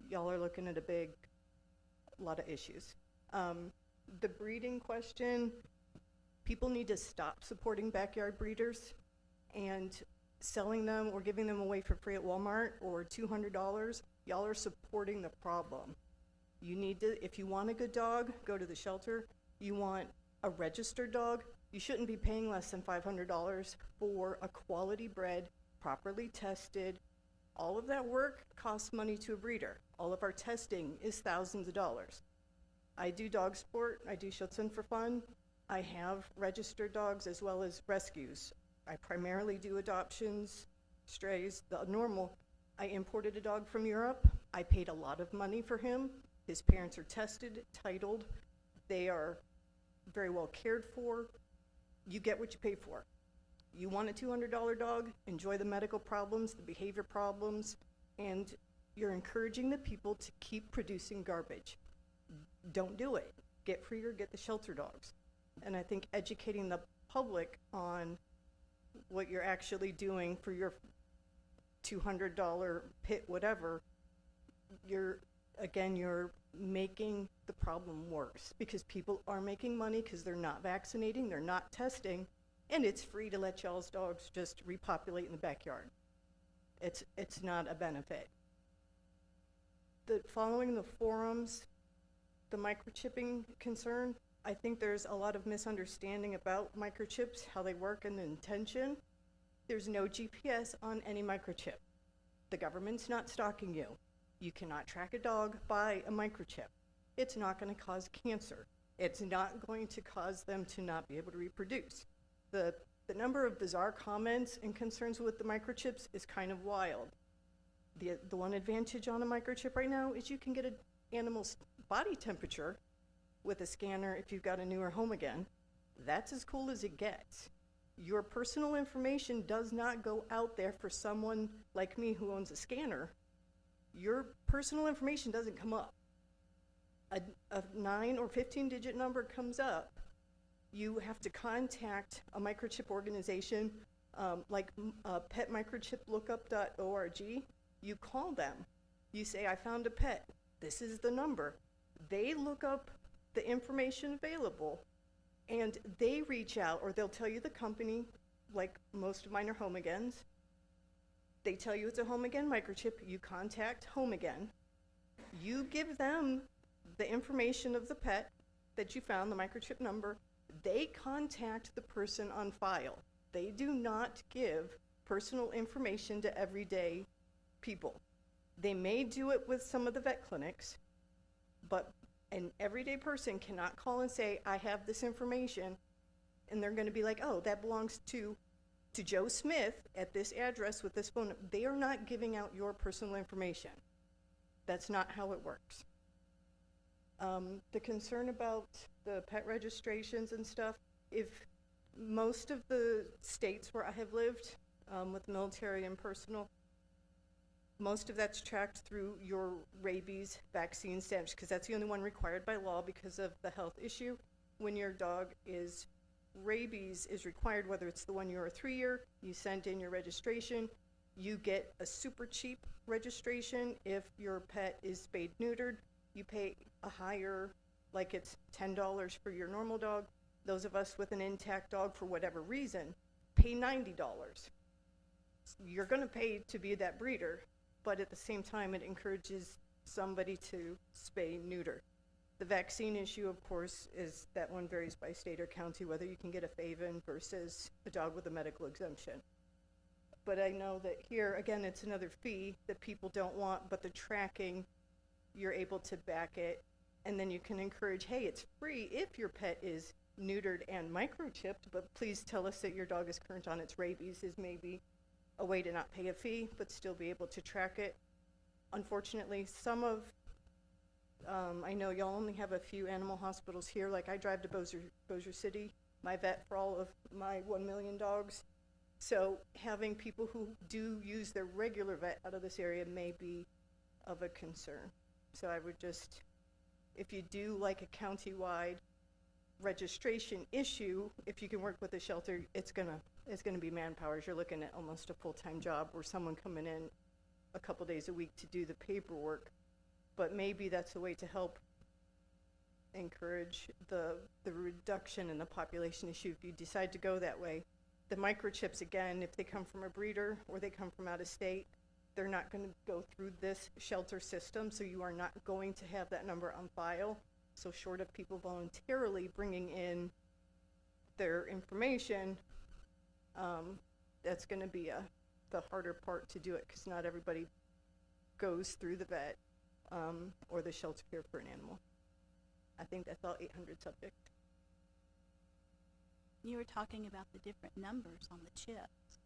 y'all are looking at a lot of issues. The breeding question, people need to stop supporting backyard breeders and selling them or giving them away for free at Walmart or $200. Y'all are supporting the problem. You need to, if you want a good dog, go to the shelter. You want a registered dog, you shouldn't be paying less than $500 for a quality bred, properly tested, All of that work costs money to a breeder. All of our testing is thousands of dollars. I do dog sport, I do Schutzhund for fun. I have registered dogs as well as rescues. I primarily do adoptions, strays, the normal. I imported a dog from Europe. I paid a lot of money for him. His parents are tested, titled. They are very well cared for. You get what you pay for. You want a $200 dog, enjoy the medical problems, the behavior problems, and you're encouraging the people to keep producing garbage. Don't do it. Get free or get the shelter dogs. And I think educating the public on what you're actually doing for your $200 pit, whatever, you're making the problem worse, because people are making money because they're not vaccinating, they're not testing, and it's free to let y'all's dogs just repopulate in the backyard. It's not a benefit. Following the forums, the microchipping concern, I think there's a lot of misunderstanding about microchips, how they work, and the intention. There's no GPS on any microchip. The government's not stalking you. You cannot track a dog by a microchip. It's not going to cause cancer. It's not going to cause them to not be able to reproduce. The number of bizarre comments and concerns with the microchips is kind of wild. The one advantage on a microchip right now is you can get an animal's body temperature with a scanner if you've got a newer home again. That's as cool as it gets. Your personal information does not go out there for someone like me who owns a scanner. Your personal information doesn't come up. A 9 or 15-digit number comes up. You have to contact a microchip organization like petmicrochiplookup.org. You call them. You say, I found a pet. This is the number. They look up the information available, and they reach out, or they'll tell you the company, like most of mine are Home Agains. They tell you it's a Home Again microchip. You contact Home Again. You give them the information of the pet that you found, the microchip number. They contact the person on file. They do not give personal information to everyday people. They may do it with some of the vet clinics, but an everyday person cannot call and say, I have this information, and they're going to be like, oh, that belongs to Joe Smith at this address with this phone. They are not giving out your personal information. That's not how it works. The concern about the pet registrations and stuff, if most of the states where I have lived, with military and personal, most of that's tracked through your rabies vaccine stamps, because that's the only one required by law because of the health issue. When your dog is rabies is required, whether it's the 1 year or 3 year, you send in your registration. You get a super cheap registration. If your pet is spayed neutered, you pay a higher, like it's $10 for your normal dog. Those of us with an intact dog, for whatever reason, pay $90. You're going to pay to be that breeder, but at the same time, it encourages somebody to spay neuter. The vaccine issue, of course, is that one varies by state or county, whether you can get a FAVN versus a dog with a medical exemption. But I know that here, again, it's another fee that people don't want, but the tracking, you're able to back it, and then you can encourage, hey, it's free if your pet is neutered and microchipped, but please tell us that your dog is current on its rabies, is maybe a way to not pay a fee, but still be able to track it. Unfortunately, some of, I know y'all only have a few animal hospitals here, like I drive to Bossier City, my vet for all of my 1 million dogs. So having people who do use their regular vet out of this area may be of a concern. So I would just, if you do like a countywide registration issue, if you can work with a shelter, it's gonna be manpower. You're looking at almost a full-time job, or someone coming in a couple days a week to do the paperwork. But maybe that's a way to help encourage the reduction in the population issue if you decide to go that way. The microchips, again, if they come from a breeder or they come from out of state, they're not going to go through this shelter system, so you are not going to have that number on file. So short of people voluntarily bringing in their information, that's going to be the the harder part to do it, because not everybody goes through the vet, or the shelter care for an animal. I think that's all 800 subjects. You were talking about the different numbers on the chips.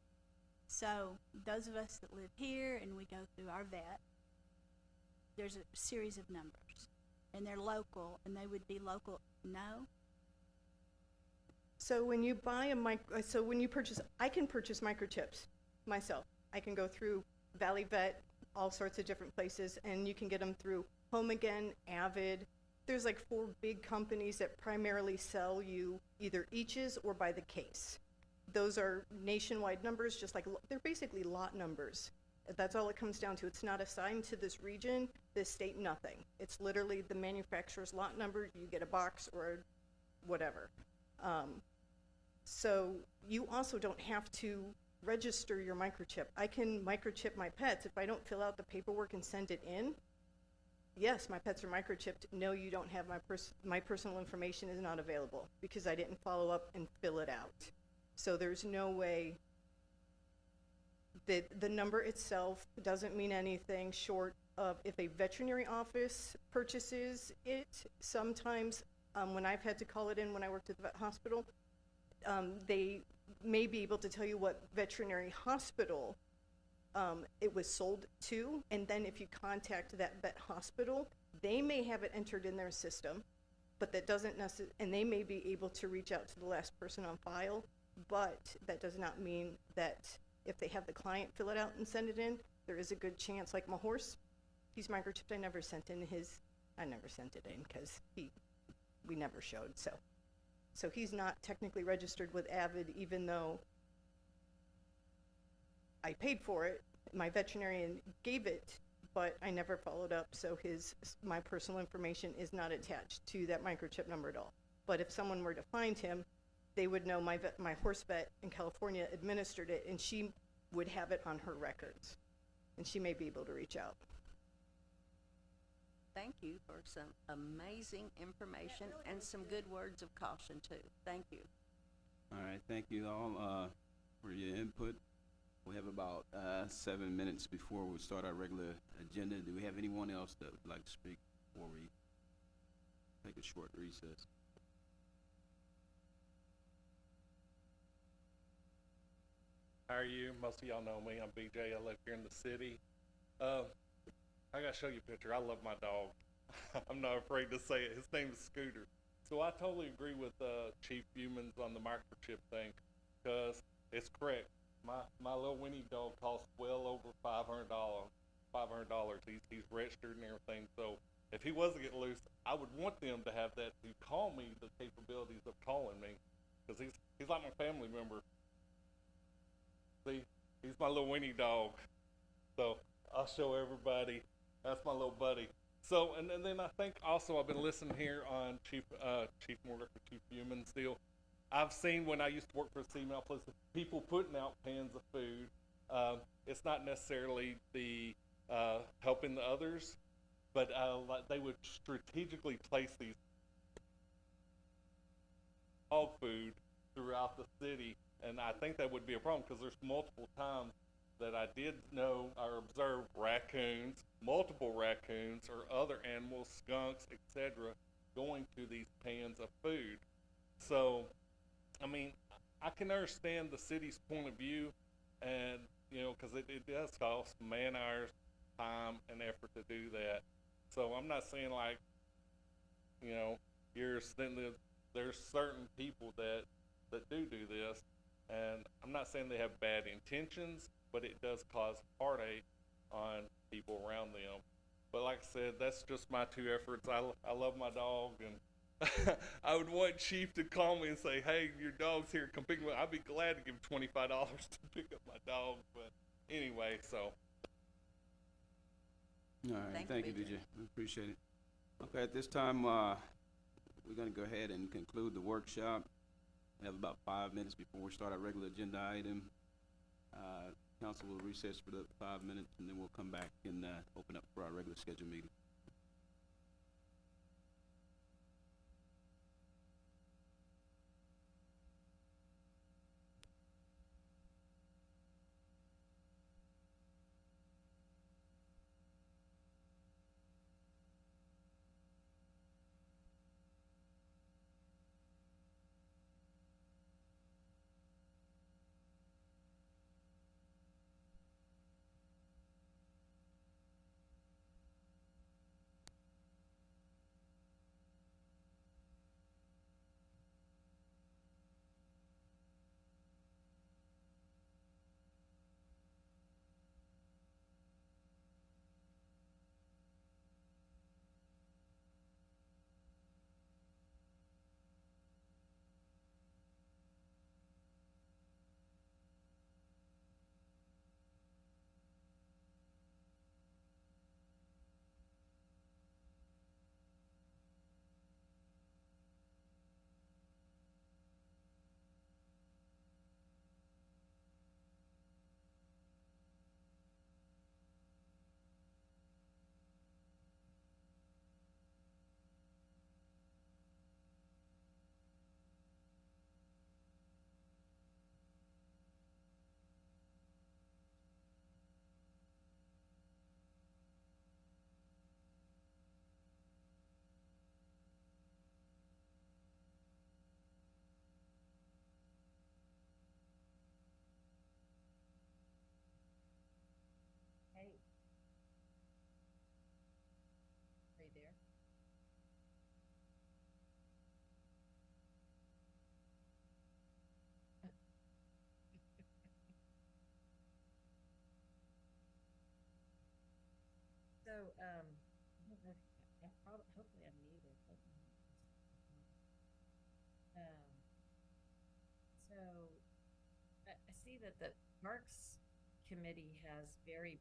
So those of us that live here and we go through our vet, there's a series of numbers, and they're local, and they would be local. No? So when you buy when you purchase, I can purchase microchips myself. I can go through Valley Vet, all sorts of different places, and you can get them through Home Again, Avid. There's like 4 big companies that primarily sell you either eaches or by the case. Those are nationwide numbers, just like, they're basically lot numbers. That's all it comes down to. It's not assigned to this region, this state, nothing. It's literally the manufacturer's lot number, you get a box or whatever. So you also don't have to register your microchip. I can microchip my pets. If I don't fill out the paperwork and send it in, yes, my pets are microchipped. No, you don't have my personal information is not available because I didn't follow up and fill it out. So there's no way that the number itself doesn't mean anything short of if a veterinary office purchases it. Sometimes when I've had to call it in when I worked at the vet hospital, they may be able to tell you what veterinary hospital it was sold to, and then if you contact that vet hospital, they may have it entered in their system, but that doesn't necessarily, and they may be able to reach out to the last person on file, but that does not mean that if they have the client fill it out and send it in, there is a good chance, like my horse, he's microchipped. I never sent it in because we never showed, so he's not technically registered with Avid, even though I paid for it. My veterinarian gave it, but I never followed up, so my personal information is not attached to that microchip number at all. But if someone were to find him, they would know my horse vet in California administered it, and she would have it on her records, and she may be able to reach out. Thank you for some amazing information and some good words of caution too. Thank you. All right, thank you all for your input. We have about 7 minutes before we start our regular agenda. Do we have anyone else that would like to speak before we take a short recess? How are you? Most of y'all know me. I'm BJ. I live here in the city. I gotta show you a picture. I love my dog. I'm not afraid to say it. His name is Scooter. So I totally agree with Chief Humans on the microchip thing, because it's correct. My little Winnie dog costs well over $500. He's registered and everything. So if he was to get loose, I would want them to have that to call me, the capabilities of calling me, because he's like my family member. See, he's my little Winnie dog. So I'll show everybody. That's my little buddy. So, and then I think also I've been listening here on Chief Morgan for Chief Humans deal. I've seen when I used to work for CML places, people putting out pans of food. It's not necessarily the helping the others, but like they would strategically place these dog food throughout the city, and I think that would be a problem because there's multiple times that I did know or observe multiple raccoons or other animals, skunks, etc., going to these pans of food. So, I mean, I can understand the city's point of view, and because it does cost man hours, time, and effort to do that. So I'm not saying like, there's certain people that do this, and I'm not saying they have bad intentions, but it does cause heartache on people around them. But like I said, that's just my 2 efforts. I love my dog, and I would want Chief to call me and say, hey, your dog's here, come pick him up. I'd be glad to give him $25 to pick up my dog. But anyway, so. All right, thank you, BJ. We appreciate it. Okay, at this time, we're going to go ahead and conclude the workshop. We have about 5 minutes before we start our regular agenda item. Council will recess for the 5 minutes, and then we'll come back and open up for our regular scheduled meeting. So, I don't know if, hopefully I'm muted. So, I see that the Parks Committee has very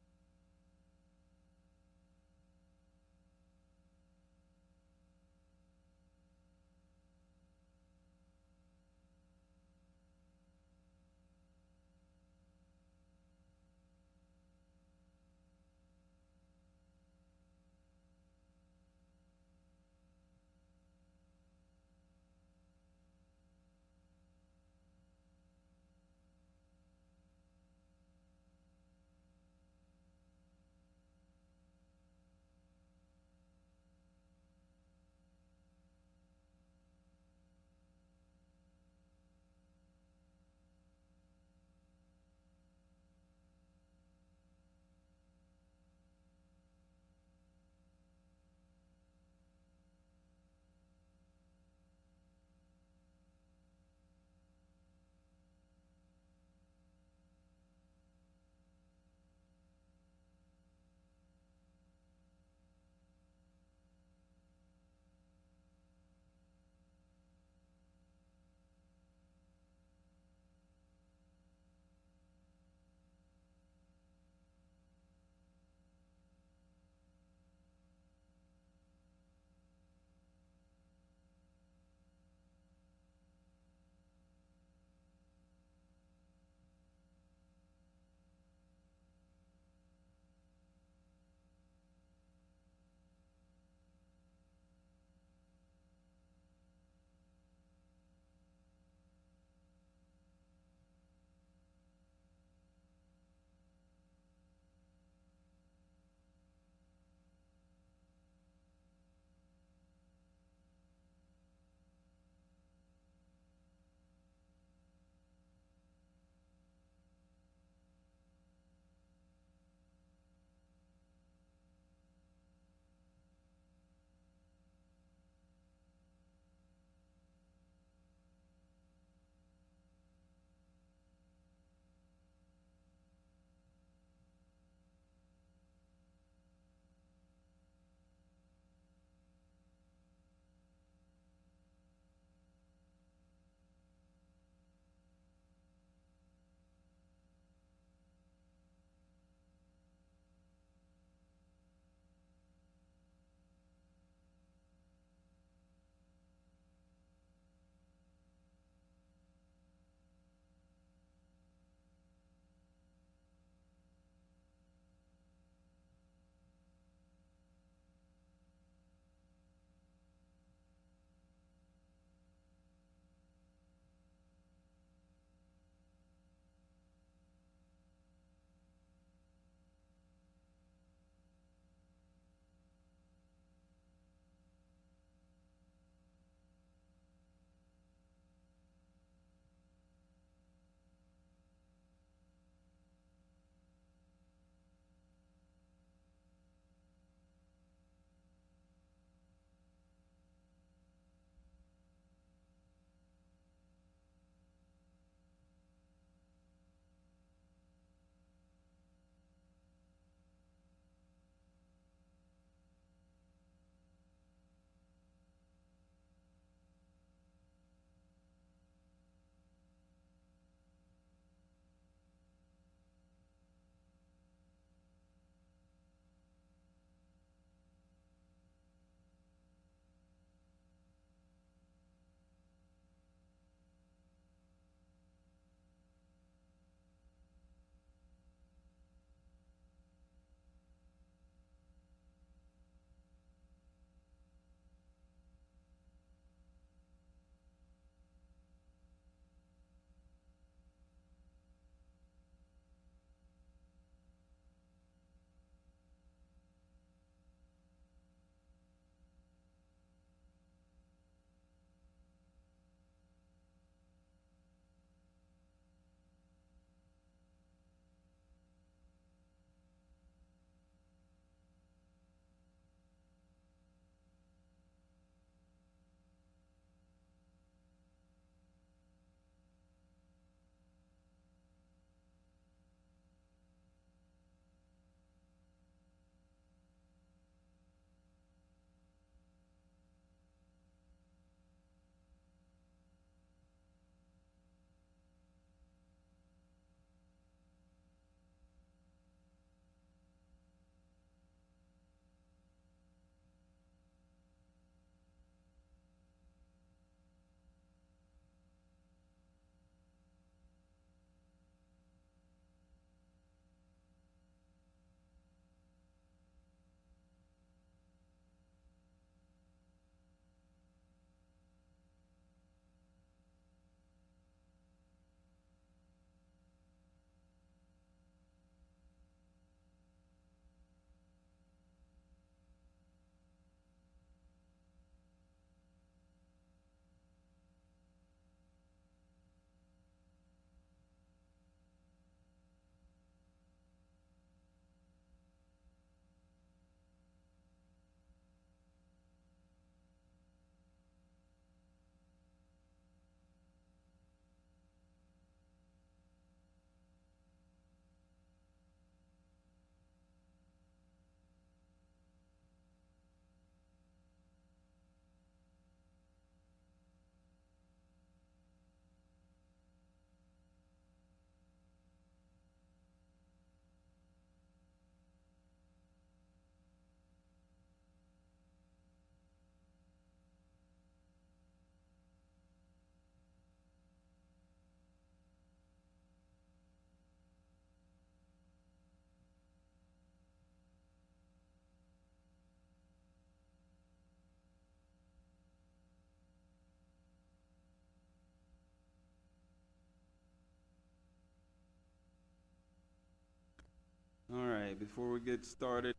right, before we get started,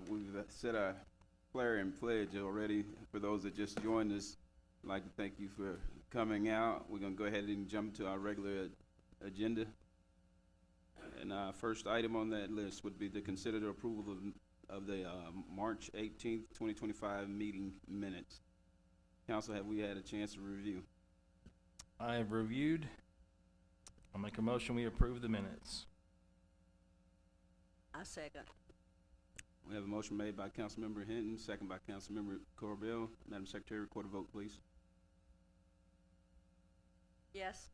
we've said our clarion pledge already. For those that just joined us, I'd like to thank you for coming out. We're gonna go ahead and jump to our regular agenda. And our first item on that list would be to consider the approval of the March 18th, 2025 meeting minutes. Council, have we had a chance to review? I have reviewed. I'll make a motion, we approve the minutes. I second. We have a motion made by Councilmember Hinton, second by Councilmember Corbell. Madam Secretary, record a vote, please. Yes.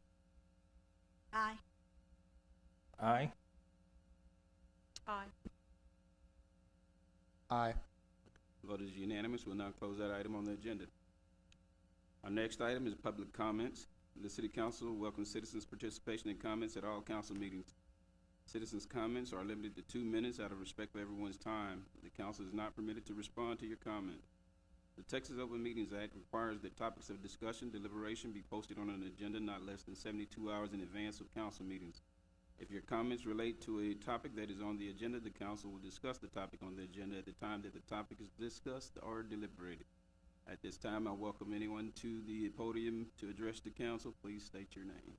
Aye. Aye. Aye. Aye. Vote is unanimous. We'll now close that item on the agenda. Our next item is public comments. The City Council welcomes citizens' participation and comments at all council meetings. Citizens' comments are limited to 2 minutes out of respect for everyone's time. The council is not permitted to respond to your comment. The Texas Open Meetings Act requires that topics of discussion, deliberation be posted on an agenda not less than 72 hours in advance of council meetings. If your comments relate to a topic that is on the agenda, the council will discuss the topic on the agenda at the time that the topic is discussed or deliberated. At this time, I welcome anyone to the podium to address the council. Please state your name.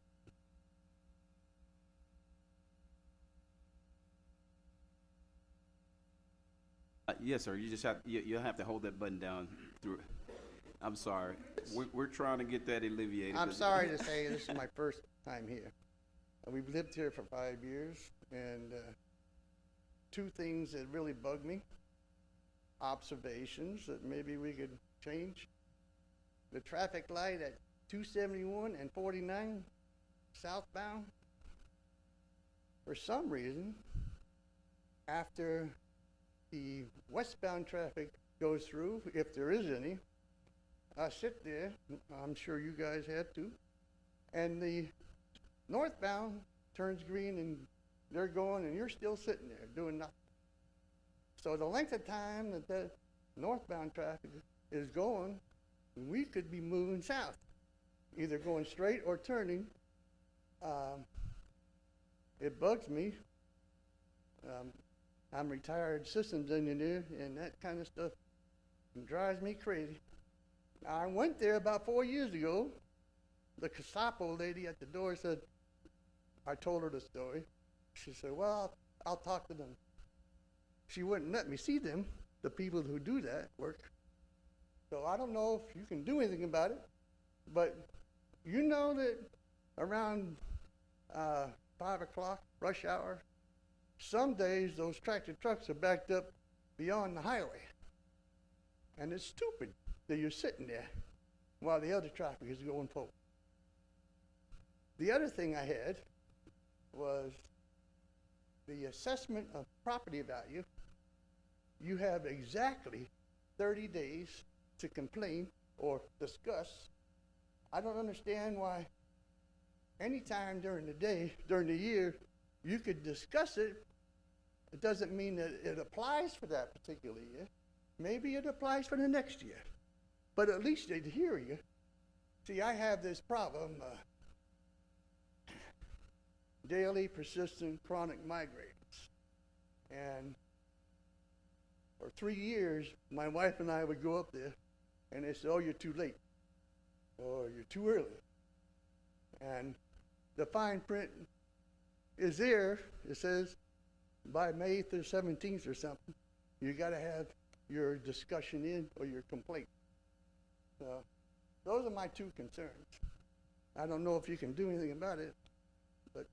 Yes, sir. You just have, you'll have to hold that button down through. I'm sorry. We're trying to get that alleviated. I'm sorry to say this is my first time here. We've lived here for 5 years, and two things that really bug me, observations that maybe we could change. The traffic light at 271 and 49 southbound, for some reason, after the westbound traffic goes through, if there is any, I sit there, I'm sure you guys have too, and the northbound turns green and they're going and you're still sitting there doing nothing. So the length of time that that northbound traffic is going, we could be moving south, either going straight or turning. It bugs me. I'm a retired systems engineer, and that kind of stuff drives me crazy. I went there about 4 years ago. The Casapo lady at the door said, I told her the story. She said, well, I'll talk to them. She wouldn't let me see them, the people who do that work. So I don't know if you can do anything about it, but you know that around 5 o'clock, rush hour, some days those tractor trucks are backed up beyond the highway. And it's stupid that you're sitting there while the other traffic is going forward. The other thing I had was the assessment of property value. You have exactly 30 days to complain or discuss. I don't understand why anytime during the day, during the year, you could discuss it. It doesn't mean that it applies for that particular year. Maybe it applies for the next year, but at least they'd hear you. See, I have this problem, daily persistent chronic migraines. And for 3 years, my wife and I would go up there and they said, oh, you're too late, or you're too early. And the fine print is there. It says by May 8th or 17th or something, you gotta have your discussion in or your complaint. So those are my two concerns. I don't know if you can do anything about it, but.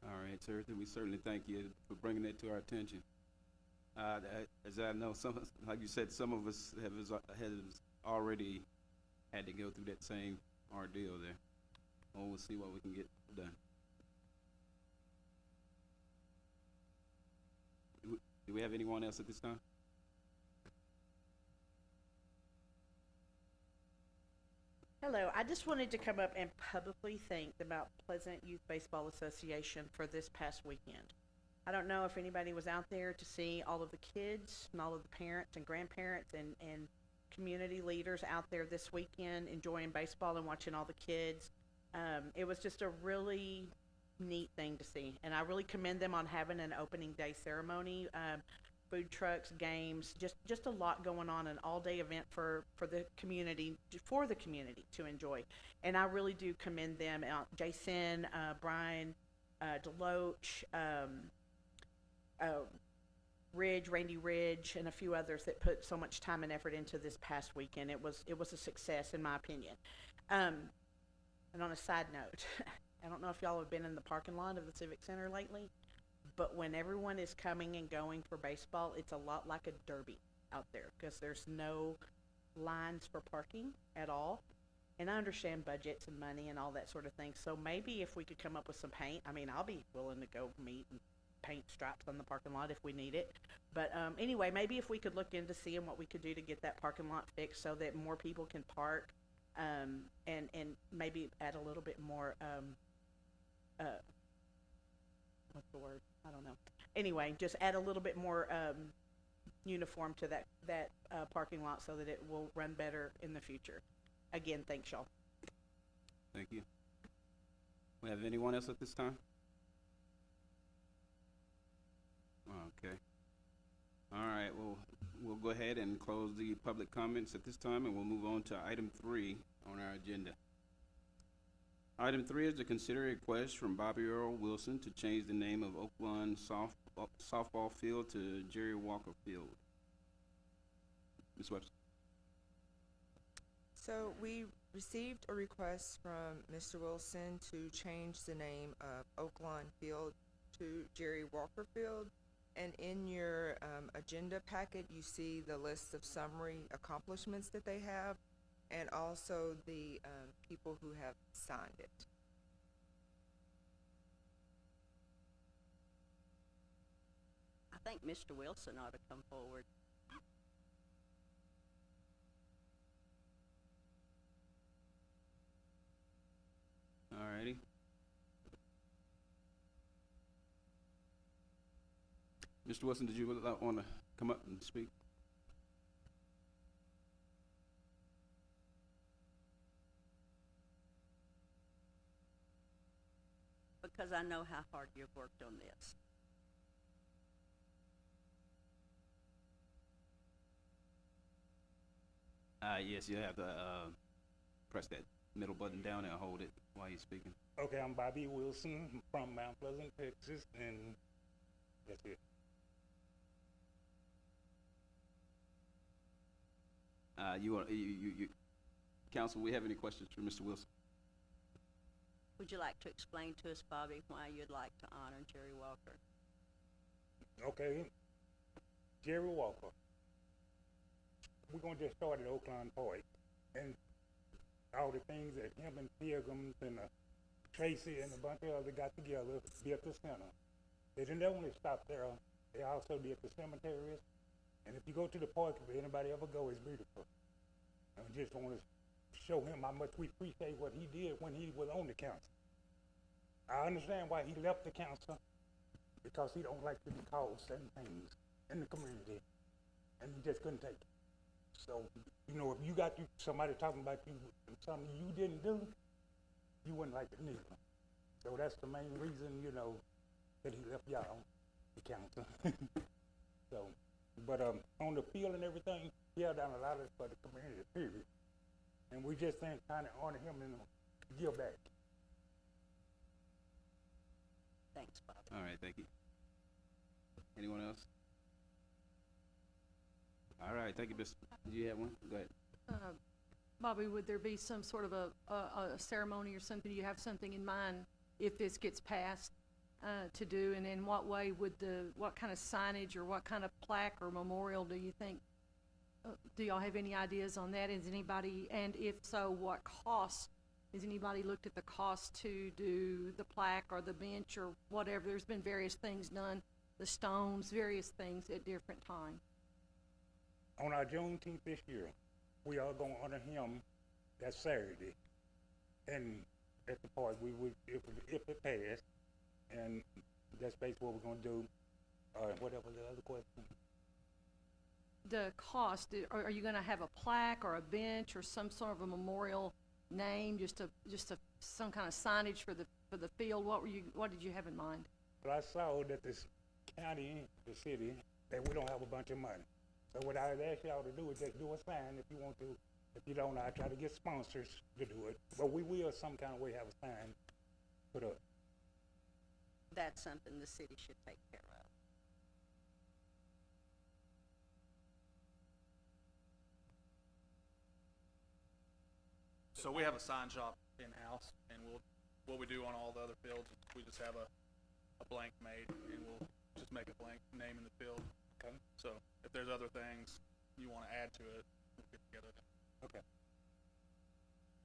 All right, sir. We certainly thank you for bringing that to our attention. As I know, like you said, some of us has already had to go through that same ordeal there. Well, we'll see what we can get done. Do we have anyone else at this time? Hello, I just wanted to come up and publicly thank the Mount Pleasant Youth Baseball Association for this past weekend. I don't know if anybody was out there to see all of the kids and all of the parents and grandparents and community leaders out there this weekend enjoying baseball and watching all the kids. It was just a really neat thing to see. And I really commend them on having an opening day ceremony, food trucks, games, just a lot going on, an all-day event for the community, to enjoy. And I really do commend them, Jason, Brian, Deloach, Randy Ridge, and a few others that put so much time and effort into this past weekend. It was a success in my opinion. And on a side note, I don't know if y'all have been in the parking lot of the Civic Center lately, but when everyone is coming and going for baseball, it's a lot like a derby out there because there's no lines for parking at all. And I understand budgets and money and all that sort of thing. So maybe if we could come up with some paint, I mean, I'll be willing to go meet and paint stripes on the parking lot if we need it. But anyway, maybe if we could look into seeing what we could do to get that parking lot fixed so that more people can park, and maybe add a little bit more, what's the word? I don't know. Anyway, just add a little bit more uniform to that parking lot so that it will run better in the future. Again, thanks y'all. Thank you. We have anyone else at this time? Okay. All right, well, we'll go ahead and close the public comments at this time, and we'll move on to item 3 on our agenda. Item 3 is to consider a request from Bobby Earl Wilson to change the name of Oaklawn softball field to Jerry Walker Field. Ms. Webster. So we received a request from Mr. Wilson to change the name of Oaklawn Field to Jerry Walker Field. And in your agenda packet, you see the list of summary accomplishments that they have, and also the people who have signed it. I think Mr. Wilson ought to come forward. All righty. Mr. Wilson, did you want to come up and speak? Because I know how hard you've worked on this. Yes, you have to press that middle button down and hold it while you're speaking. Okay, I'm Bobby Wilson from Mount Pleasant, Texas, and that's it. Council, we have any questions for Mr. Wilson? Would you like to explain to us, Bobby, why you'd like to honor Jerry Walker? Okay, Jerry Walker. We're gonna just start at Oaklawn Park, and all the things that him and Pilgrims and Tracy and a bunch of others got together built the center. They didn't only stop there; they also did the cemeteries. And if you go to the park, if anybody ever go, it's beautiful. And we just want to show him how much we appreciate what he did when he was on the council. I understand why he left the council, because he don't like to be called certain things in the community, and he just couldn't take it. So, you know, if you got somebody talking about you something you didn't do, you wouldn't like it neither. So that's the main reason, you know, that he left y'all the council. So, but on the field and everything, he held down a lot of it for the community, period. And we just think kind of honor him and give back. Thanks, Bob. All right, thank you. Anyone else? All right, thank you, Mr. Did you have one? Go ahead. Bobby, would there be some sort of a ceremony or something? Do you have something in mind if this gets passed to do? And in what way would what kind of signage or what kind of plaque or memorial do you think? Do y'all have any ideas on that? Is anybody, and if so, what cost? Has anybody looked at the cost to do the plaque or the bench or whatever? There's been various things done, the stones, various things at different times. On our Juneteenth this year, we are going to honor him that Saturday. And at the park, we would, if it passed, and that's basically what we're going to do. Whatever the other question. The cost, are you going to have a plaque or a bench or some sort of a memorial name, just some kind of signage for the field? What did you have in mind? But I saw that this county, the city, that we don't have a bunch of money. So what I'd ask y'all to do is just do a sign if you want to. If you don't, I try to get sponsors to do it. But we will some kind of way have a sign put up. That's something the city should take care of. So we have a sign shop in-house, and what we do on all the other fields, is we just have a blank made, and we'll just make a blank name in the field. Okay. So if there's other things you wanna add to it, we'll get together. Okay.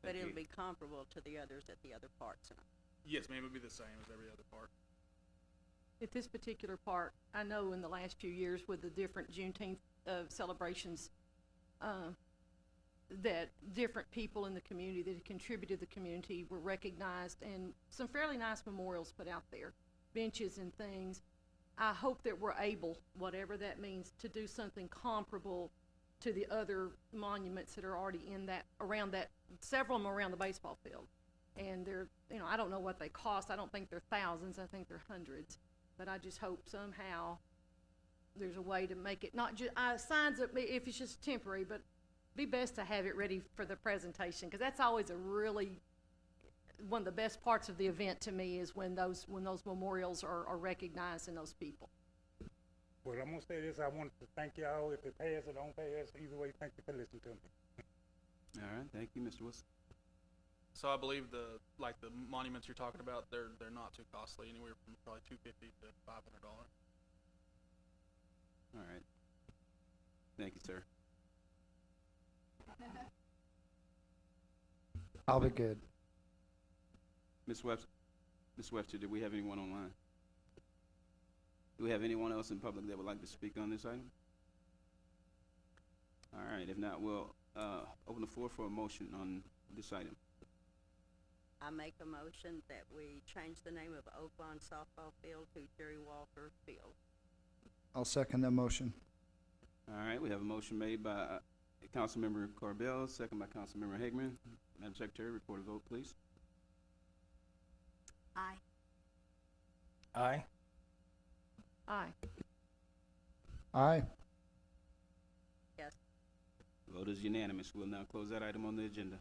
But Thank it'll you. be comparable to the others at the other parks. And Yes, ma'am, it'll be the same as every other park. At this particular park, I know in the last few years with the different Juneteenth celebrations, that different people in the community that have contributed to the community were recognized, and some fairly nice memorials put out there, benches and things. I hope that we're able, whatever that means, to do something comparable to the other monuments that are already in that, around that, several of them around the baseball field. And they're, I don't know what they cost. I don't think they're thousands. I think they're hundreds. But I just hope somehow there's a way to make it not just, signs up, if it's just temporary, but be best to have it ready for the presentation, because that's always a really, one of the best parts of the event to me is when those memorials are recognized and those people. Well, I'm gonna say this, I want to thank y'all, if it pass or don't pass, either way, thank you for listening to me. All right, thank you, Mr. Wilson. So I believe the monuments you're talking about, they're not too costly, anywhere from probably $250 to $500. All right. Thank you, sir. I'll be good. Ms. Webster, do we have anyone online? Do we have anyone else in public that would like to speak on this item? All right, if not, we'll open the floor for a motion on this item. I make a motion that we change the name of Oaklawn Softball Field to Jerry Walker Field. I'll second that motion. All right, we have a motion made by Councilmember Corbell, second by Councilmember Hageman. Madam Secretary, report a vote, please. Aye. Aye. Aye. Aye. Yes. Vote is unanimous. We'll now close that item on the agenda.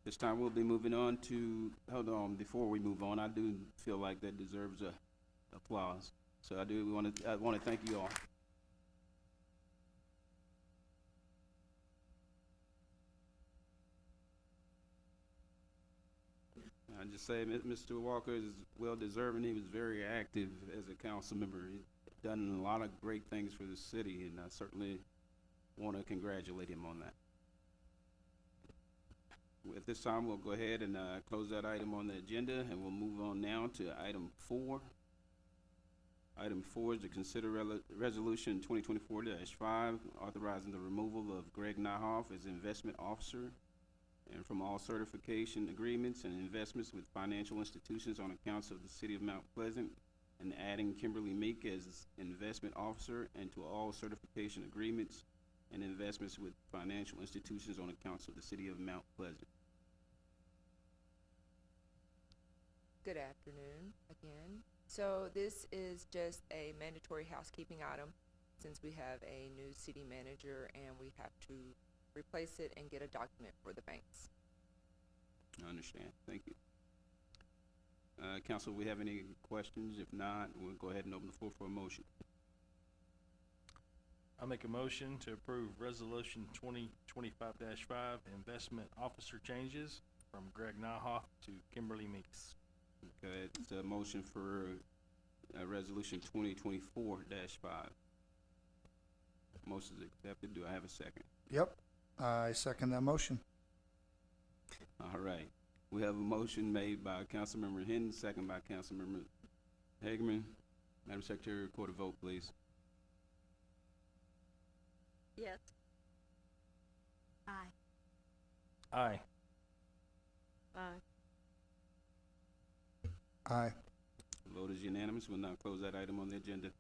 This time we'll be moving on to, hold on, before we move on, I do feel like that deserves a applause. So I want to thank you all. I just say Mr. Walker is well deserving. He was very active as a council member. He's done a lot of great things for the city, and I certainly want to congratulate him on that. At this time, we'll go ahead and close that item on the agenda, and we'll move on now to item 4. Item 4 is to consider resolution 2024-5, authorizing the removal of Greg Nyhoff as investment officer and from all certification agreements and investments with financial institutions on accounts of the city of Mount Pleasant, and adding Kimberly Meek as investment officer and to all certification agreements and investments with financial institutions on accounts of the city of Mount Pleasant. Good afternoon again. So this is just a mandatory housekeeping item since we have a new city manager and we have to replace it and get a document for the banks. I understand. Thank you. Council, we have any questions? If not, we'll go ahead and open the floor for a motion. I make a motion to approve resolution 2025-5, investment officer changes from Greg Nyhoff to Kimberly Meeks. Okay, it's a motion for resolution 2024-5. Motion is accepted. Do I have a second? Yep, I second that motion. All right. We have a motion made by Councilmember Hinton, second by Councilmember Hageman. Madam Secretary, record a vote, please. Yes. Aye. Aye. Aye. Aye. Vote is unanimous. We'll now close that item on the agenda.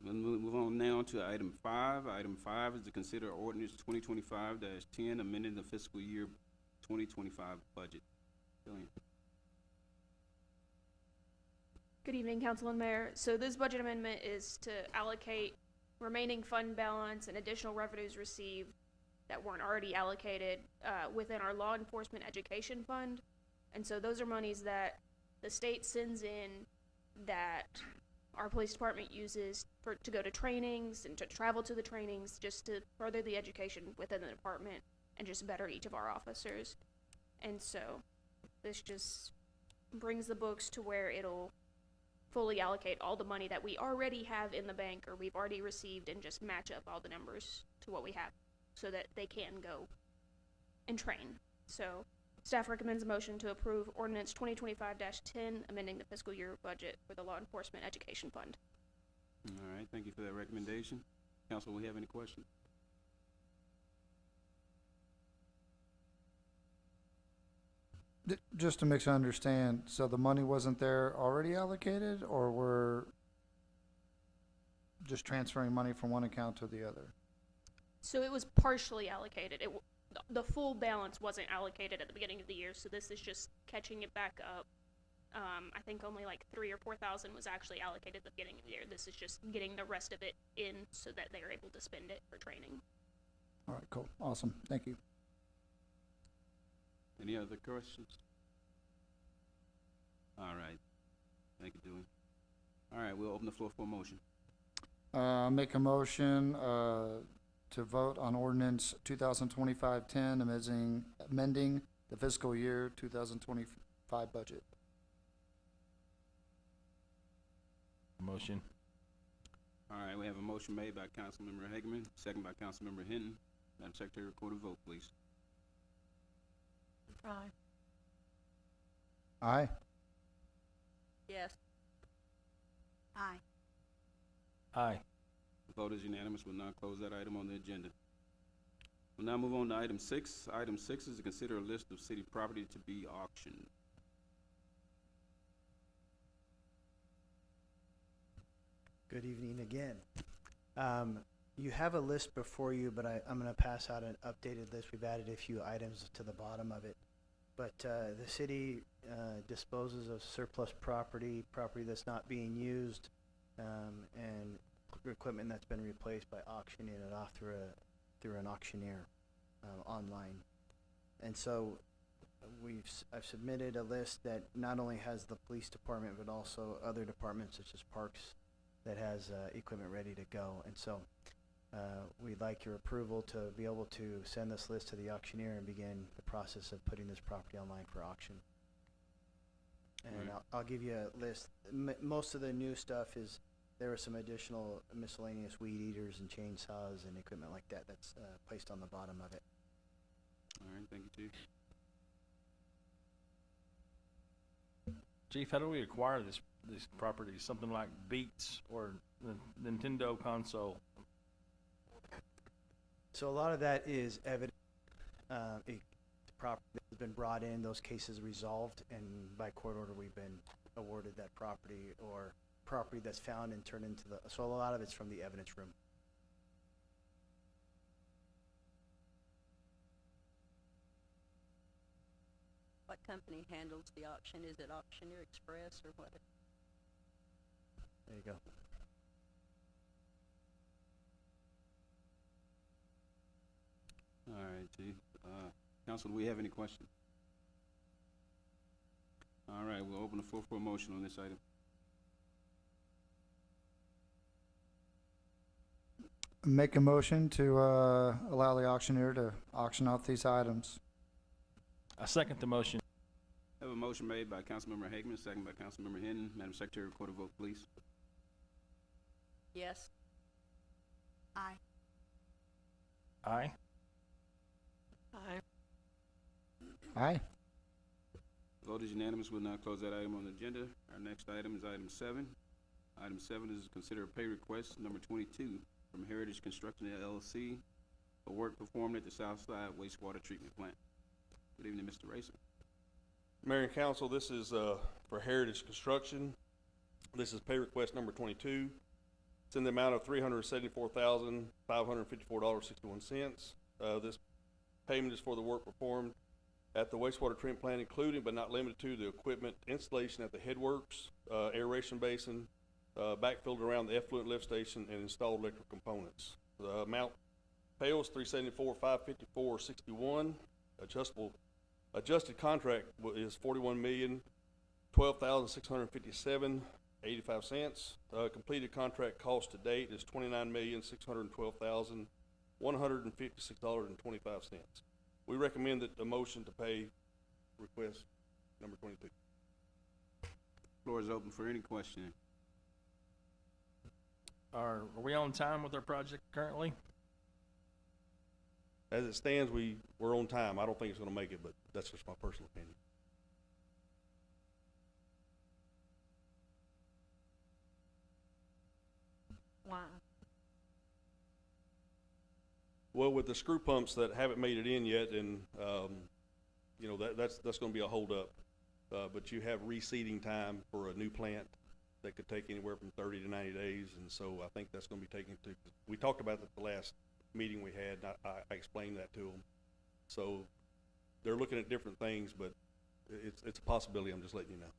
We'll move on now to item 5. Item 5 is to consider ordinance 2025-10, amending the fiscal year 2025 budget. Jillian. Good evening, Council and Mayor. So this budget amendment is to allocate remaining fund balance and additional revenues received that weren't already allocated within our law enforcement education fund. And so those are monies that the state sends in that our police department uses to go to trainings and to travel to the trainings, just to further the education within the department and just better each of our officers. And so this just brings the books to where it'll fully allocate all the money that we already have in the bank or we've already received and just match up all the numbers to what we have so that they can go and train. So staff recommends a motion to approve ordinance 2025-10, amending the fiscal year budget for the law enforcement education fund. All right, thank you for that recommendation. Council, we have any questions? Just to make sure I understand, so the money wasn't there already allocated, or we're just transferring money from one account to the other? So it was partially allocated. The full balance wasn't allocated at the beginning of the year, so this is just catching it back up. I think only like 3,000 or 4,000 was actually allocated at the beginning of the year. This is just getting the rest of it in so that they are able to spend it for training. All right, cool, awesome, thank you. Any other questions? All right, thank you, Julie. All right, we'll open the floor for a motion. Make a motion, to vote on ordinance 2025-10, amending the fiscal year 2025 budget. Motion. All right, we have a motion made by Councilmember Hageman, second by Councilmember Hinton. Madam Secretary, record a vote, please. Aye. Aye. Yes. Aye. Aye. The vote is unanimous. We'll now close that item on the agenda. We'll now move on to item 6. Item 6 is to consider a list of city property to be auctioned. Good evening again. You have a list before you, but I'm going to pass out an updated list. We've added a few items to the bottom of it. But the city disposes of surplus property that's not being used, and equipment that's been replaced by auctioning it off through an auctioneer online. And so I've submitted a list that not only has the police department but also other departments such as parks that has equipment ready to go. And so we'd like your approval to be able to send this list to the auctioneer and begin the process of putting this property online for auction. And Right. I'll give you a list. Most of the new stuff is, there are some additional miscellaneous weed eaters and chainsaws and equipment like that that's placed on the bottom of it. All right, thank you, Chief. Chief, how do we acquire this property? Something like Beats or the Nintendo console? So a lot of that is evidence. The property has been brought in, those cases resolved, and by court order we've been awarded that property, or property that's found and turned into so a lot of it's from the evidence room. What company handles the auction? Is it Auctioneer Express or what? There you go. All right, Chief. Council, do we have any questions? All right, we'll open the floor for a motion on this item. Make a motion to allow the auctioneer to auction off these items. I second the motion. I have a motion made by Councilmember Hageman, second by Councilmember Hinton. Madam Secretary, record a vote, please. Yes. Aye. Aye. Aye. Aye. Vote is unanimous. We'll now close that item on the agenda. Our next item is item 7. Item 7 is to consider a pay request number 22 from Heritage Construction LLC for work performed at the Southside Wastewater Treatment Plant. Good evening, Mr. Racer. Mayor and Council, this is for Heritage Construction. This is pay request number 22. It's in the amount of $374,554.61. This payment is for the work performed at the wastewater treatment plant, including but not limited to the equipment installation at the headworks, aeration basin, backfilled around the effluent lift station, and installed electrical components. The amount payable is $374,554.61. Adjusted contract is $41,012,657.85. Completed contract cost to date is $29,612,156.25. We recommend that the motion to pay request number 22. Floor is open for any questioning. Are we on time with our project currently? As it stands, we're on time. I don't think it's gonna make it, but that's just my personal opinion. Why? Well, with the screw pumps that haven't made it in yet, and, you know, that's gonna be a holdup. But you have reseeding time for a new plant that could take anywhere from 30 to 90 days, and so I think that's gonna be taken to, we talked about that at the last meeting we had, and I explained that to them. So, they're looking at different things, but it's a possibility, I'm just letting you know.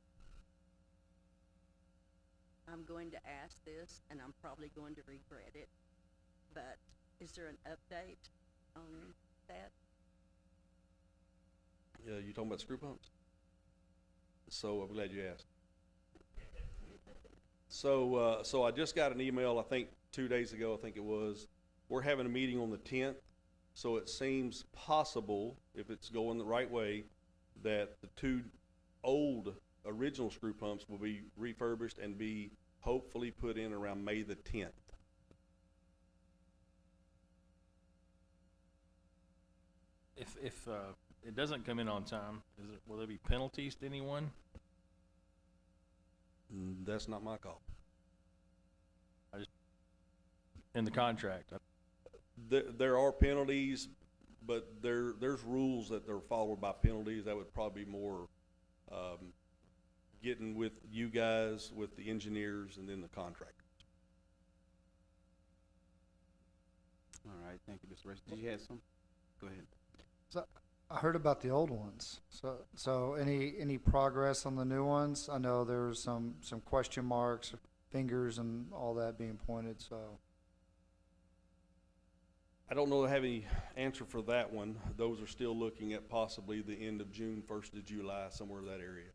I'm going to ask this, and I'm probably going to regret it, but is there an update on that? Yeah, you talking about screw pumps? So, I'm glad you asked. So I just got an email, I think 2 days ago, I think it was. We're having a meeting on the 10th, so it seems possible, if it's going the right way, that the two old original screw pumps will be refurbished and be hopefully put in around May the 10th. If it doesn't come in on time, will there be penalties to anyone? That's not my call. In the contract? There are penalties, but there's rules that are followed by penalties. That would probably be more getting with you guys, with the engineers, and then the contractors. All right, thank you, Mr. Rice. Did you have some? Go ahead. So I heard about the old ones. So any progress on the new ones? I know there was some question marks, fingers, and all that being pointed. So I don't know if I have any answer for that one. Those are still looking at possibly the end of June, 1st of July, somewhere in that area.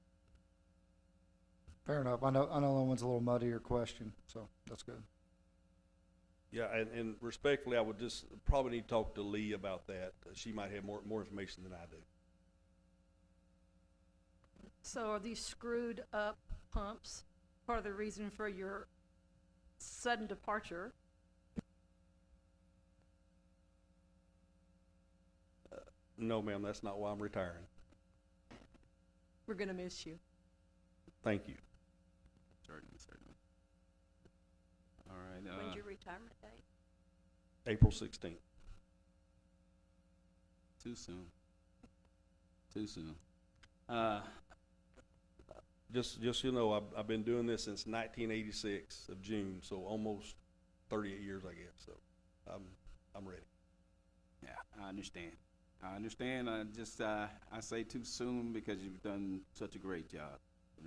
fair enough. I know that one's a little muddier question, so that's good. Yeah, and respectfully, I would just probably need to talk to Lee about that. She might have more information than I do. So are these screwed up pumps part of the reason for your sudden departure? No, ma'am, that's not why I'm retiring. We're gonna miss you. Thank you. Certainly. All right. When's your retirement date? April 16th. Too soon. Just so you know, I've been doing this since 1986 of June, so almost 38 years, I guess. So I'm ready. Yeah, I understand. I say too soon because you've done such a great job,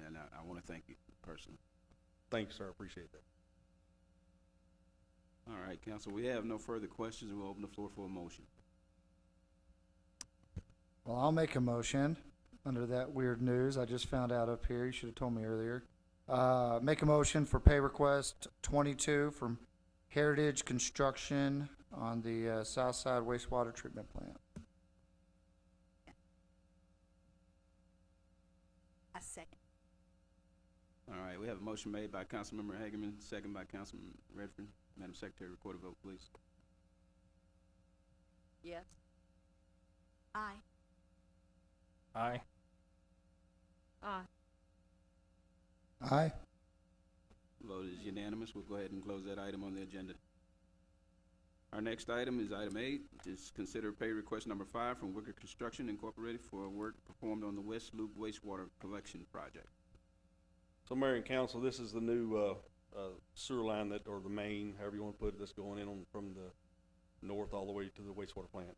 and I want to thank you personally. Thank you, sir. I appreciate that. All right, council, we have no further questions. We'll open the floor for a motion. Well, I'll make a motion under that weird news I just found out up here. You should have told me earlier. Make a motion for pay request 22 from Heritage Construction on the South Side Wastewater Treatment Plant. A second. All right, we have a motion made by Councilmember Hagerman, second by Councilman Redfern. Madam Secretary, record a vote, please. Yes. Aye. Aye. Aye. Aye. Vote is unanimous. We'll go ahead and close that item on the agenda. Our next item is item 8, is consider pay request number 5 from Wicker Construction Incorporated for work performed on the West Loop wastewater collection project. So, Mayor and Council, this is the new sewer line or the main, however you want to put it, that's going in from the north all the way to the wastewater plant.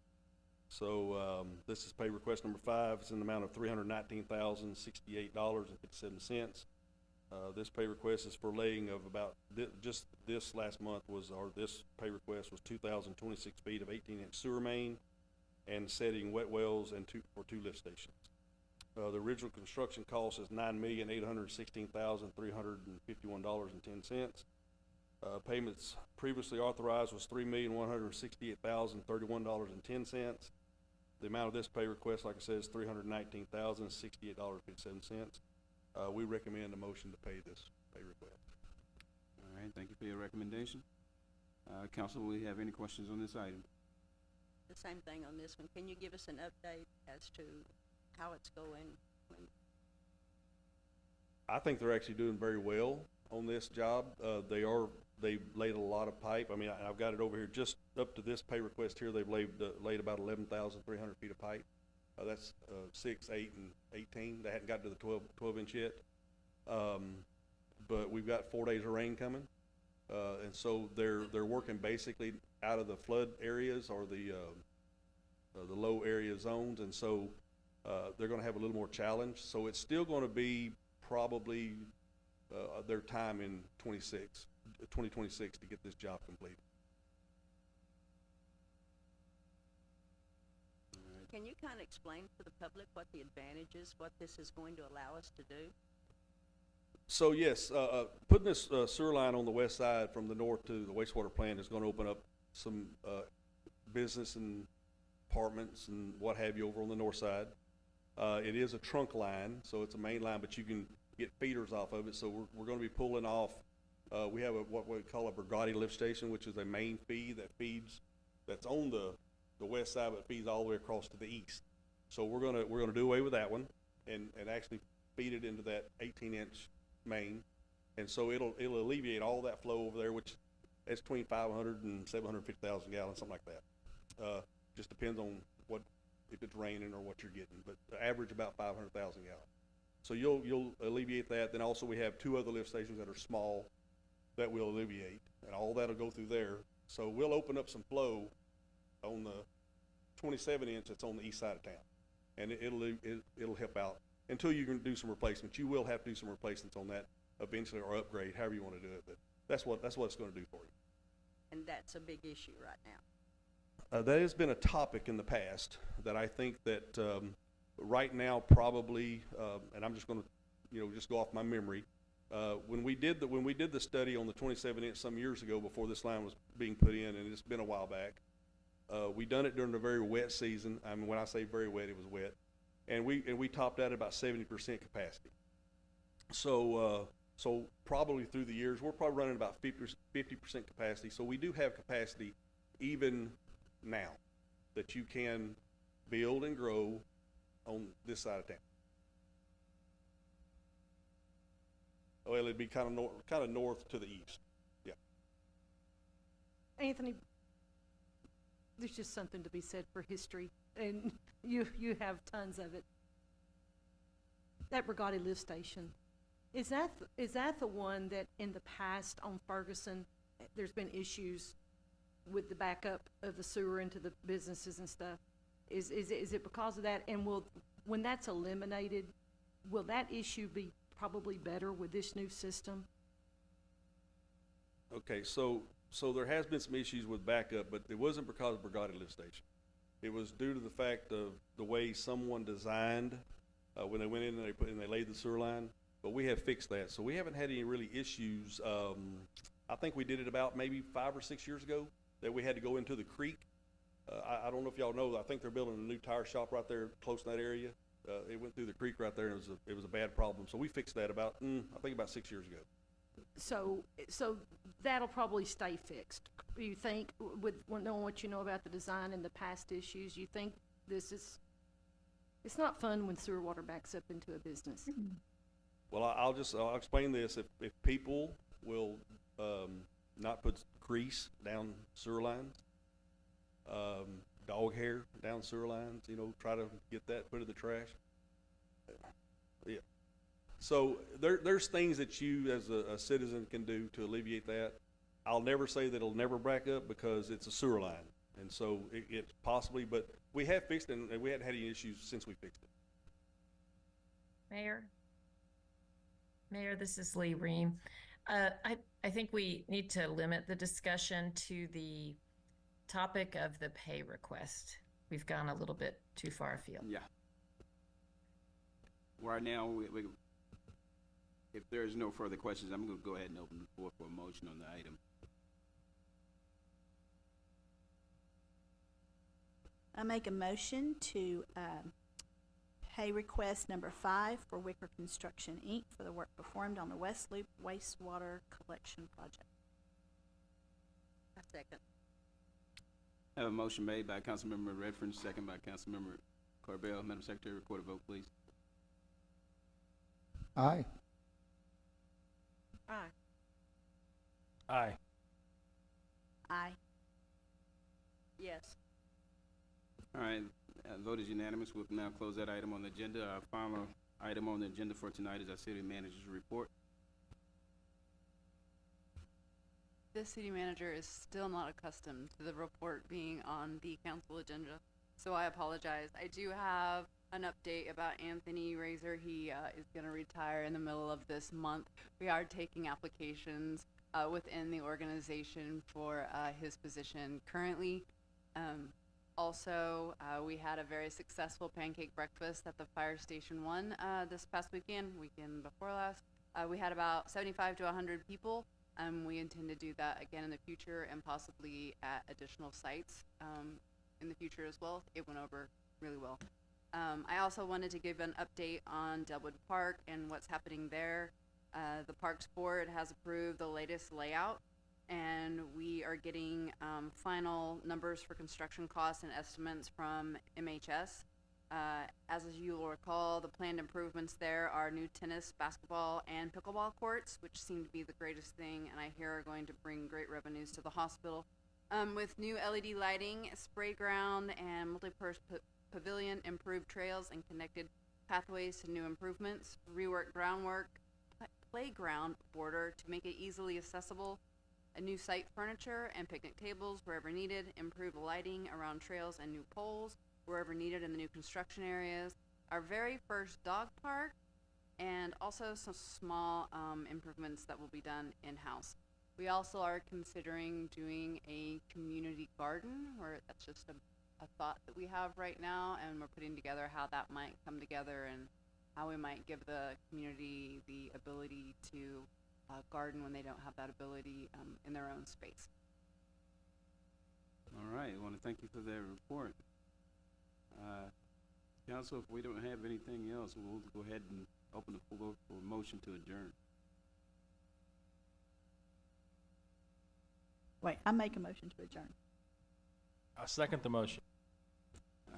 So, this is pay request number 5. It's in the amount of $319,068.57. This pay request is for laying of about, just this last month this pay request was 2,026 feet of 18-inch sewer main and setting wet wells and for 2 lift stations. The original construction cost is $9,816,351.10. Payments previously authorized was $3,168,031.10. The amount of this pay request, like I said, is $319,068.57. We recommend a motion to pay this pay request. All right, thank you for your recommendation. Council, will you have any questions on this item? The same thing on this one. Can you give us an update as to how it's going? I think they're actually doing very well on this job. They've laid a lot of pipe. I mean, I've got it over here, just up to this pay request here, they've laid about 11,300 feet of pipe. That's 6, 8, and 18. They hadn't got to the 12 inch yet. But we've got 4 days of rain coming. And so they're working basically out of the flood areas or the low area zones. And so they're gonna have a little more challenge. So it's still gonna be probably their time in 2026 to get this job completed. Can you kind of explain to the public what the advantage is, what this is going to allow us to do? So yes, putting this sewer line on the west side from the north to the wastewater plant is going to open up some business and apartments and what have you over on the north side. It is a trunk line, so it's a main line, but you can get feeders off of it. So we're going to be pulling off. We have what we call a Brigati lift station, which is a main feed that's on the west side, but feeds all the way across to the east. So we're gonna do away with that one and actually feed it into that 18-inch main, and so it'll alleviate all that flow over there, which is between 500 and 750,000 gallons, something like that. Just depends on if it's raining or what you're getting, but the average about 500,000 gallons. So you'll alleviate that. Then also we have 2 other lift stations that are small that will alleviate, and all that'll go through there. So we'll open up some flow on the 27-inch that's on the east side of town, and it'll help out until you can do some replacements. You will have to do some replacements on that eventually, or upgrade, however you want to do it. But that's what it's going to do for you. And that's a big issue right now. That has been a topic in the past that I think that right now probably, and I'm just going to just go off my memory. When we did the study on the 27-inch some years ago before this line was being put in, and it's been a while back. We done it during a very wet season. I mean, when I say very wet, it was wet, and we topped out at about 70% capacity. So probably through the years, we're probably running about 50% capacity. So we do have capacity even now that you can build and grow on this side of town. Well, it'd be kind of north to the east. Yeah. Anthony, there's just something to be said for history, and you have tons of it. That Brigati lift station, is that the one that in the past on Ferguson, there's been issues with the backup of the sewer into the businesses and stuff? Is it because of that? And when that's eliminated, will that issue be probably better with this new system? Okay, so there has been some issues with backup, but it wasn't because of Brigati lift station. It was due to the fact of the way someone designed when they went in and they laid the sewer line. But we have fixed that, so we haven't had any really issues. I think we did it about maybe 5 or 6 years ago that we had to go into the creek. I don't know if y'all know, I think they're building a new tire shop right there close to that area. It went through the creek right there, and it was a bad problem. So we fixed that about 6 years ago. So that'll probably stay fixed. You think, with knowing what you know about the design and the past issues, you think it's not fun when sewer water backs up into a business. Well, I'll explain this. If people will not put grease down sewer lines, dog hair down sewer lines, try to get that put in the trash. Yeah. So there's things that you as a citizen can do to alleviate that. I'll never say that it'll never back up because it's a sewer line. And so it's possibly, but we have fixed it, and we hadn't had any issues since we fixed it. Mayor, this is Lee Ream. I think we need to limit the discussion to the topic of the pay request. We've gone a little bit too far afield. Yeah. Right now, if there's no further questions, I'm gonna go ahead and open the floor for a motion on the item. I make a motion to, pay request number 5 for Wicker Construction, Inc. for the work performed on the West Loop wastewater collection project. I second. I have a motion made by Councilmember Redfern, second by Councilmember Corbell. Madam Secretary, record a vote, please. Aye. Aye. Aye. Aye. Yes. All right, vote is unanimous. We'll now close that item on the agenda. Our final item on the agenda for tonight is our city manager's report. The city manager is still not accustomed to the report being on the council agenda, so I apologize. I do have an update about Anthony Razor. He is going to retire in the middle of this month. We are taking applications within the organization for his position currently. Also, we had a very successful pancake breakfast at the Fire Station 1 this past weekend before last. We had about 75 to 100 people. We intend to do that again in the future and possibly at additional sites in the future as well. It went over really well. I also wanted to give an update on Delwood Park and what's happening there. The Parks Board has approved the latest layout, and we are getting final numbers for construction costs and estimates from MHS. As you will recall, the planned improvements there are new tennis, basketball, and pickleball courts, which seem to be the greatest thing, and I hear are going to bring great revenues to the hospital. With new LED lighting, spray ground, and multi-purpose pavilion, improved trails, and connected pathways to new improvements, rework groundwork, playground border to make it easily accessible, a new site furniture and picnic tables wherever needed, improved lighting around trails and new poles wherever needed in the new construction areas, our very first dog park, and also some small improvements that will be done in-house. We also are considering doing a community garden, where that's just a thought that we have right now, and we're putting together how that might come together and how we might give the community the ability to garden when they don't have that ability in their own space. All right, I want to thank you for that report. Council, if we don't have anything else, we'll go ahead and open the floor for a motion to adjourn. Wait, I make a motion to adjourn. I second the motion.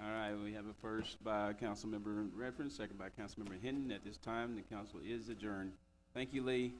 All right, we have a first by Councilmember Redfern, second by Councilmember Hinton. At this time, the council is adjourned. Thank you, Lee.